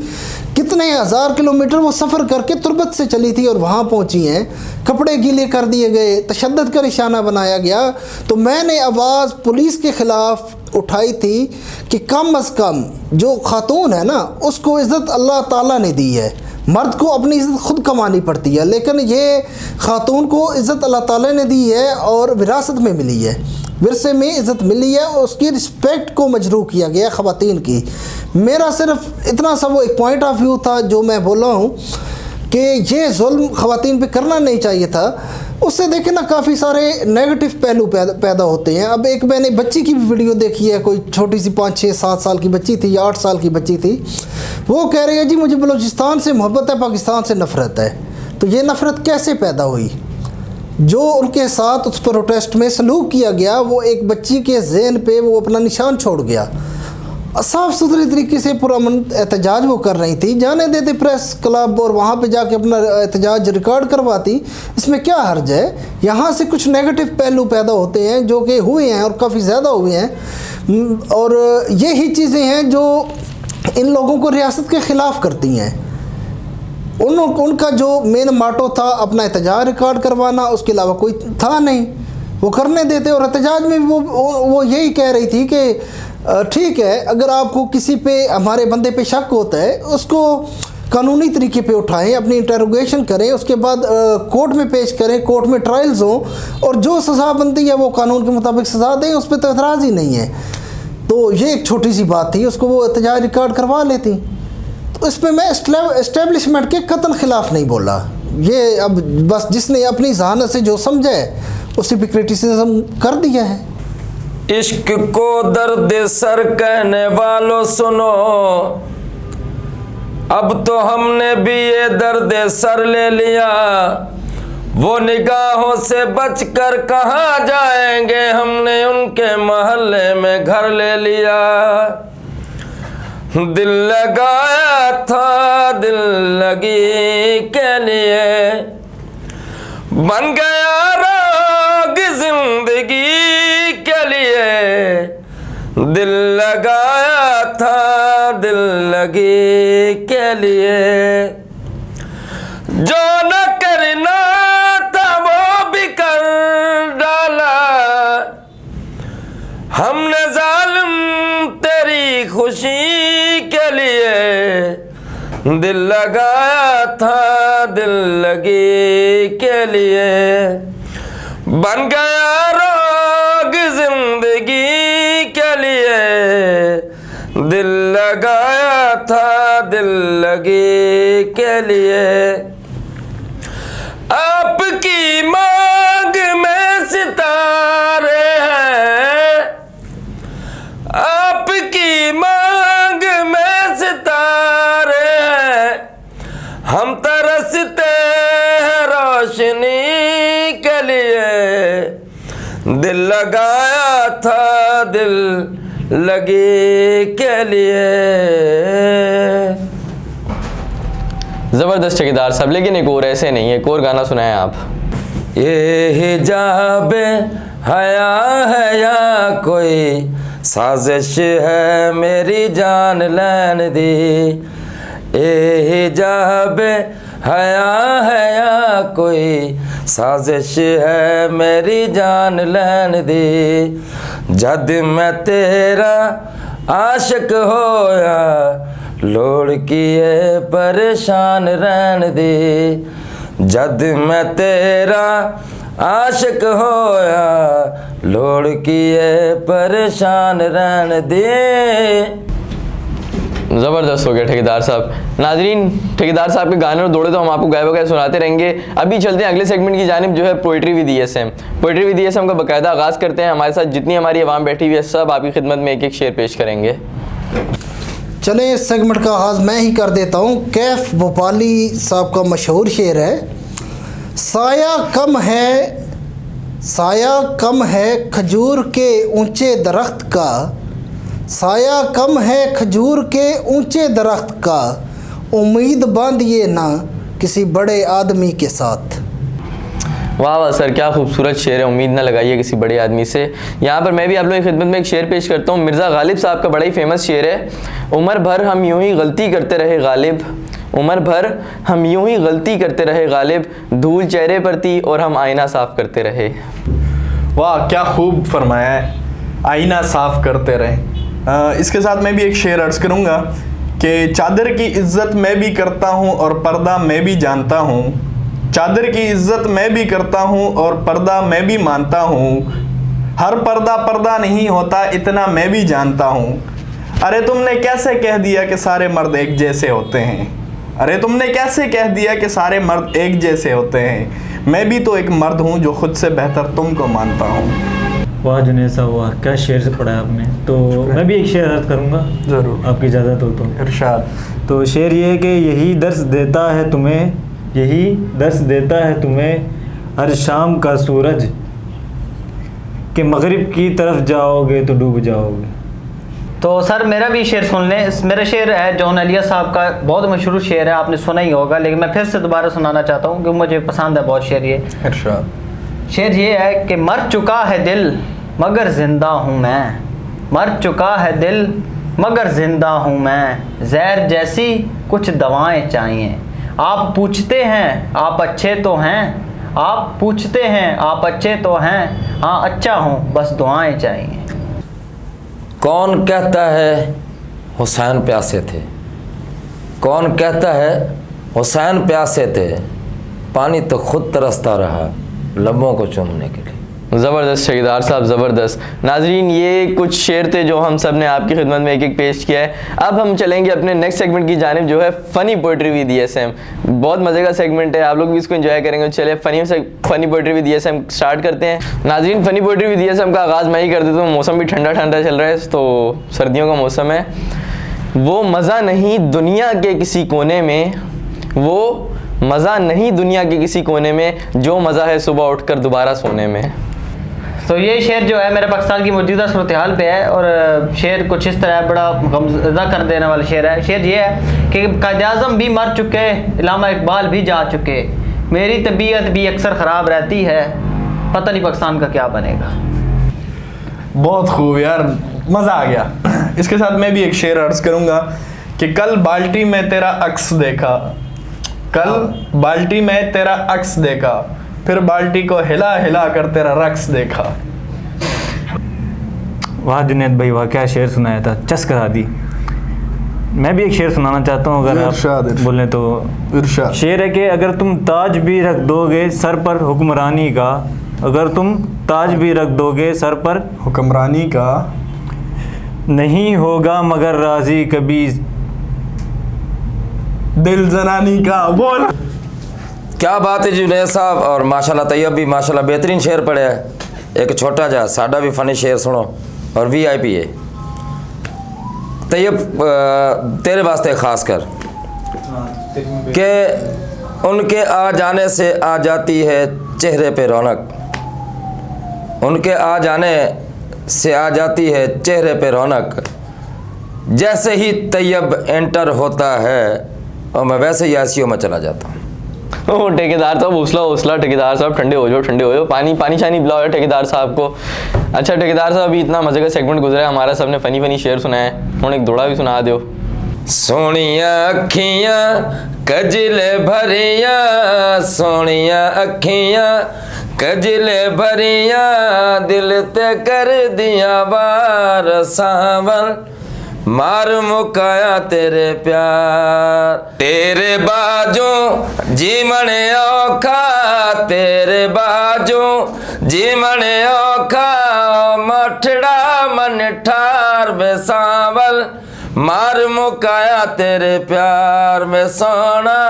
कितने हज़ार किलोमीटर वो सफ़र करके तुर्बत से चली थी और वहाँ पहुँची हैं। कपड़े गीले कर दिए गए, तशद्दुद का निशाना बनाया गया। तो मैंने आवाज़ पुलिस के ख़िलाफ़ उठाई थी कि कम अज़ कम जो ख़ातून है ना, उसको इज़्ज़त अल्लाह ताला ने दी है। मर्द को अपनी इज़्ज़त ख़ुद कमानी पड़ती है, लेकिन ये ख़ातून को इज़्ज़त अल्लाह ताला ने दी है और विरासत में मिली है, विरसे में इज़्ज़त मिली है। उसकी रिस्पेक्ट को मजरूह किया गया ख़वातीन की। मेरा सिर्फ इतना सा वो एक पॉइंट ऑफ व्यू था जो मैं बोला हूँ कि ये जुल्म ख़वातीन पे करना नहीं चाहिए था। उससे देखें ना काफ़ी सारे नेगेटिव पहलू पैदा होते हैं। अब एक मैंने बच्ची की भी वीडियो देखी है, कोई छोटी सी 5, 6, 7 साल की बच्ची थी या 8 साल की बच्ची थी। वो कह रही है जी मुझे बलूचिस्तान से मोहब्बत है, पाकिस्तान से नफ़रत है। तो ये नफ़रत कैसे पैदा हुई? जो उनके साथ उस प्रोटेस्ट में सलूक किया गया, वो एक बच्ची के ज़हन पे वो अपना निशान छोड़ गया। साफ़ सुथरे तरीके से पुरअमन एहतजाज वो कर रही थी, जाने देते प्रेस क्लब और वहाँ पे जाके अपना एहतजाज रिकॉर्ड करवाती, इसमें क्या हर्ज है? यहाँ से कुछ नेगेटिव पहलू पैदा होते हैं जो कि हुए हैं और काफ़ी ज़्यादा हुए हैं। और यही चीज़ें हैं जो इन लोगों को रियासत के ख़िलाफ़ करती हैं। उनका जो मेन माटो था अपना एहतजाज रिकॉर्ड करवाना, उसके अलावा कोई था नहीं। वो करने देते और एहतजाज में वो यही कह रही थी कि ठीक है, अगर आपको किसी पे हमारे बंदे पे शक होता है उसको कानूनी तरीके पे उठाएं, अपनी इंटरोगेशन करें, उसके बाद कोर्ट में पेश करें, कोर्ट में ट्रायल्स हों और जो सज़ा बनती है वो कानून के मुताबिक सज़ा दें, उस पर तो एतराज़ ही नहीं है। तो ये एक छोटी सी बात थी, उसको वो एहतजाज रिकॉर्ड करवा लेती। तो इस पर मैं एस्टेब्लिशमेंट के कतन ख़िलाफ़ नहीं बोला। ये अब बस जिसने अपनी जहानत से जो समझा है उसी पे क्रिटिसिज्म कर दिया है। इश्क को दर्द सर कहने वालों सुनो, अब तो हमने भी ये दर्द सर ले लिया। वो निगाहों से बचकर कहाँ जाएंगे, हमने उनके मोहल्ले में घर ले लिया। दिल लगाया था दिल लगी के लिए, बन गया राग जिंदगी के लिए। दिल लगाया था दिल लगी के लिए, जो न करना था वो भी कर डाला। हमने जालिम तेरी खुशी के लिए, दिल लगाया था दिल लगी के लिए। बन गया रोग जिंदगी के लिए, दिल लगाया था दिल लगी के लिए। आपकी मांग में सितारे हैं, आपकी मांग में सितारे हैं। हम तरसते हैं रोशनी के लिए, दिल लगाया था दिल लगी के लिए। ज़बरदस्त ठेकेदार साहब, लेकिन एक और ऐसे नहीं है, एक और गाना सुनाएं आप। ये हिजाबे हया है या कोई साजिश है मेरी जान लैन दी। ये हिजाबे हया है या कोई साजिश है मेरी जान लैन दी। जद मैं तेरा आशिक होया लोड़ किए परेशान रहन दे। जद मैं तेरा आशिक होया लोड़ किए परेशान रहन दे। ज़बरदस्त हो गया ठेकेदार साहब। नाजरीन, ठेकेदार साहब के गाने और दौड़े तो हम आपको गाय बगाए सुनाते रहेंगे। अभी चलते हैं अगले सेगमेंट की जानिब, जो है poetry with ESM। Poetry with ESM का बाकायदा आगाज़ करते हैं। हमारे साथ जितनी हमारी आवाम बैठी हुई है सब आपकी खिदमत में एक एक शेर पेश करेंगे। चलें, इस सेगमेंट का आगाज़ मैं ही कर देता हूँ। कैफ भोपाली साहब का मशहूर शेर है, साया कम है खजूर के ऊंचे दरख्त का, साया कम है खजूर के ऊंचे दरख्त का, उम्मीद बांधिए ना किसी बड़े आदमी के साथ। वाह वाह सर, क्या खूबसूरत शेर है। उम्मीद ना लगाइए किसी बड़े आदमी से। यहाँ पर मैं भी आप लोगों की खिदमत में एक शेर पेश करता हूँ। मिर्ज़ा गालिब साहब का बड़ा ही फेमस शेर है। उम्र भर हम यूं ही गलती करते रहे गालिब, उम्र भर हम यूं ही गलती करते रहे गालिब, धूल चेहरे पर थी और हम आईना साफ करते रहे। वाह क्या खूब फरमाया है, आईना साफ करते रहे। इसके साथ मैं भी एक शेर अर्ज करूँगा कि चादर की इज्जत मैं भी करता हूँ और पर्दा मैं भी जानता हूँ, चादर की इज्जत मैं भी करता हूँ और पर्दा मैं भी मानता हूँ, हर पर्दा पर्दा नहीं होता इतना मैं भी जानता हूँ। अरे तुमने कैसे कह दिया कि सारे मर्द एक जैसे होते हैं, अरे तुमने कैसे कह दिया कि सारे मर्द एक जैसे होते हैं, मैं भी तो एक मर्द हूँ जो खुद से बेहतर तुमको मानता हूँ। वाह जुनैद साहब वाह, क्या शेर से पढ़ा है आपने। तो मैं भी एक शेर अर्ज करूँगा, ज़रूर, आपकी इजाज़त हो तो। इरशाद। तो शेर ये है कि यही दर्स देता है तुम्हें, यही दर्स देता है तुम्हें हर शाम का सूरज, कि मगरिब की तरफ जाओगे तो डूब जाओगे। तो सर मेरा भी शेर सुन लें। मेरा शेर है जॉन एलिया साहब का, बहुत मशहूर शेर है, आपने सुना ही होगा, लेकिन मैं फिर से दोबारा सुनाना चाहता हूँ क्योंकि मुझे पसंद है बहुत शेर ये। इरशाद। शेर ये है कि मर चुका है दिल मगर ज़िंदा हूँ मैं, मर चुका है दिल मगर ज़िंदा हूँ मैं, जहर जैसी कुछ दवाएं चाहिए। आप पूछते हैं आप अच्छे तो हैं, आप पूछते हैं आप अच्छे तो हैं, हाँ अच्छा हूँ बस दुआएं चाहिए। कौन कहता है हुसैन प्यासे थे, कौन कहता है हुसैन प्यासे थे, पानी तो खुद तरसता रहा लबों को चूमने के लिए। ज़बरदस्त शहीदार साहब, ज़बरदस्त। नाजरीन ये कुछ शेर थे जो हम सब ने आपकी खिदमत में एक एक पेश किया है। अब हम चलेंगे अपने नेक्स्ट सेगमेंट की जानिब जो है फ़नी पोइट्री विद ESM। बहुत मज़े का सेगमेंट है, आप लोग भी इसको एंजॉय करेंगे। चलिए funny poetry with ESM start करते हैं। नाजरीन फ़नी पोइट्री विद ESM का आगाज़ मैं ही कर देता हूँ। मौसम भी ठंडा ठंडा चल रहा है, तो सर्दियों का मौसम है। वो मज़ा नहीं दुनिया के किसी कोने में, वो मज़ा नहीं दुनिया के किसी कोने में, जो मज़ा है सुबह उठकर दोबारा सोने में। तो ये शेर जो है मेरे पाकिस्तान की मौजूदा सूरत हाल पे है, और शेर कुछ इस तरह बड़ा गमज़दा कर देने वाला शेर है। शेर ये है कि कायद-ए-आज़म भी मर चुके, इलामा इकबाल भी जा चुके, मेरी तबीयत भी अक्सर ख़राब रहती है, पता नहीं पाकिस्तान का क्या बनेगा। बहुत खूब यार, मज़ा आ गया। इसके साथ मैं भी एक शेर अर्ज करूँगा कि कल बाल्टी में तेरा अक्स देखा, कल बाल्टी में तेरा अक्स देखा, फिर बाल्टी को हिला हिला कर तेरा रक्स देखा। वाह जुनैद भाई वाह, क्या शेर सुनाया था, चस करा दी। मैं भी एक शेर सुनाना चाहता हूँ अगर इरशाद, आप इरशाद। बोलें तो। इरशाद। शेर है कि अगर तुम ताज भी रख दोगे सर पर हुक्मरानी का, अगर तुम ताज भी रख दोगे सर पर हुक्मरानी का, नहीं होगा मगर राजी कभी दिल जनानी का। बोल। क्या बात है जुनैद साहब, और माशाल्लाह तैयब भी माशाल्लाह बेहतरीन शेर पढ़े है। एक छोटा जा साडा भी फनी शेर सुनो और VIP है तैयब तेरे वास्ते खास कर कि उनके आ जाने से आ जाती है चेहरे पे रौनक, उनके आ जाने से आ जाती है चेहरे पे रौनक, जैसे ही तैयब एंटर होता है और मैं वैसे ही ICU में चला जाता हूँ। ओ ठेकेदार साहब, हौसला हौसला ठेकेदार साहब, ठंडे हो जाओ, ठंडे हो जाओ। पानी शानी पिलाओ ठेकेदार साहब को। अच्छा ठेकेदार साहब, अभी इतना मजे का सेगमेंट गुजरा है हमारा, सबने फनी शेर सुनाया है, थोड़ा एक दौड़ा भी सुना दो। सोनिया अखियां कजले भरिया, सोनिया अखियां कजले भरिया, दिल ते कर दिया बार सावल, मार मुकाया तेरे प्यार, तेरे बाजू जीवने औखा, तेरे बाजू जीवने औखा, मठड़ा मन ठार बेसावल, मार मुकाया तेरे प्यार में सोना,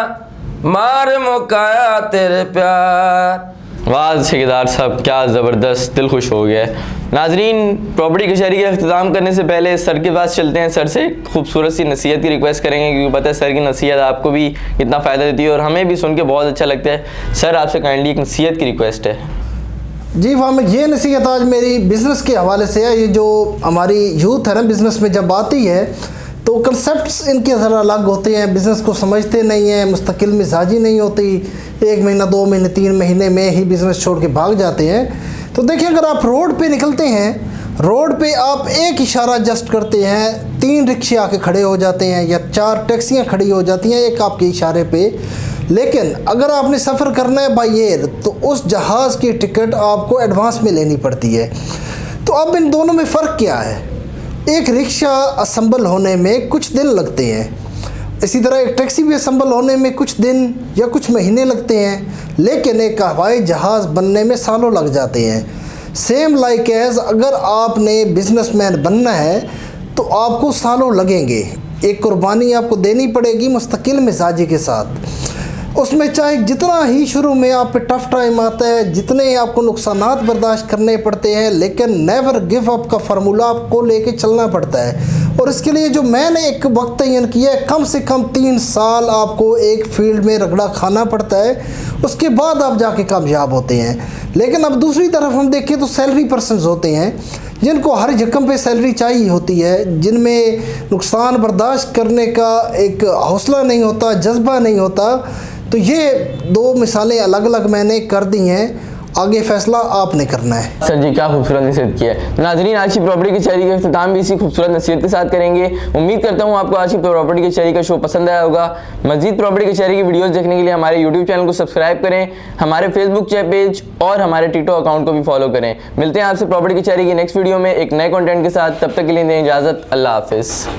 मार मुकाया तेरे प्यार। वाह ठेकेदार साहब, क्या ज़बरदस्त, दिल खुश हो गया है। नाजरीन, प्रॉपर्टी कचहरी का अख्ताम करने से पहले सर के पास चलते हैं। सर से खूबसूरत सी नसीहत की रिक्वेस्ट करेंगे, क्योंकि पता है सर की नसीहत आपको भी कितना फ़ायदा देती है और हमें भी सुन के बहुत अच्छा लगता है। सर आपसे काइंडली एक नसीहत की रिक्वेस्ट है। जी वामिक, ये नसीहत आज मेरी बिज़नेस के हवाले से है। ये जो हमारी यूथ है ना, बिज़नेस में जब आती है तो कंसेप्ट्स इनके ज़रा अलग होते हैं, बिज़नेस को समझते नहीं हैं, मुस्तकिल मिजाजी नहीं होती, 1 महीना 2 महीने 3 महीने में ही बिज़नेस छोड़ के भाग जाते हैं। तो देखिए, अगर आप रोड पे निकलते हैं, रोड पे आप एक इशारा जस्ट करते हैं, 3 रिक्शे आके खड़े हो जाते हैं या 4 टैक्सियाँ खड़ी हो जाती हैं एक आपके इशारे पे। लेकिन अगर आपने सफ़र करना है बाय एयर तो उस जहाज़ की टिकट आपको एडवांस में लेनी पड़ती है। तो अब इन दोनों में फ़र्क क्या है? एक रिक्शा असम्बल होने में कुछ दिन लगते हैं, इसी तरह एक टैक्सी भी असम्बल होने में कुछ दिन या कुछ महीने लगते हैं, लेकिन एक हवाई जहाज़ बनने में सालों लग जाते हैं। सेम लाइक एज अगर आपने बिजनेसमैन बनना है तो आपको सालों लगेंगे, एक कुर्बानी आपको देनी पड़ेगी मुस्तकिल मिजाजी के साथ। उसमें चाहे जितना ही शुरू में आप पे टफ टाइम आता है, जितने आपको नुकसानात बर्दाश्त करने पड़ते हैं, लेकिन नेवर गिव अप का फार्मूला आपको लेके चलना पड़ता है। और इसके लिए जो मैंने एक वक्त तयन किया है, कम से कम 3 साल आपको एक फील्ड में रगड़ा खाना पड़ता है, उसके बाद आप जाके कामयाब होते हैं। लेकिन अब दूसरी तरफ हम देखें तो सैलरी पर्सनस होते हैं जिनको हर जख्म पे सैलरी चाहिए होती है, जिनमें नुकसान बर्दाश्त करने का एक हौसला नहीं होता, जज्बा नहीं होता। तो ये 2 मिसालें अलग अलग मैंने कर दी हैं, आगे फैसला आपने करना है। सर जी क्या खूबसूरत नसीहत किया है। नाज़रीन, आज की प्रॉपर्टी कचहरी का इख्तिताम भी इसी खूबसूरत नसीहत के साथ करेंगे। उम्मीद करता हूँ आपको आज की प्रॉपर्टी कचहरी का शो पसंद आया होगा। मज़ीद प्रॉपर्टी कचहरी की वीडियोस देखने के लिए हमारे यूट्यूब चैनल को सब्सक्राइब करें, हमारे फेसबुक पेज और हमारे टिकटॉक अकाउंट को भी फॉलो करें। मिलते हैं आपसे प्रॉपर्टी कचहरी की नेक्स्ट वीडियो में एक नए कॉन्टेंट के साथ। तब तक के लिए दें इजाज़त। अल्लाह हाफिज़।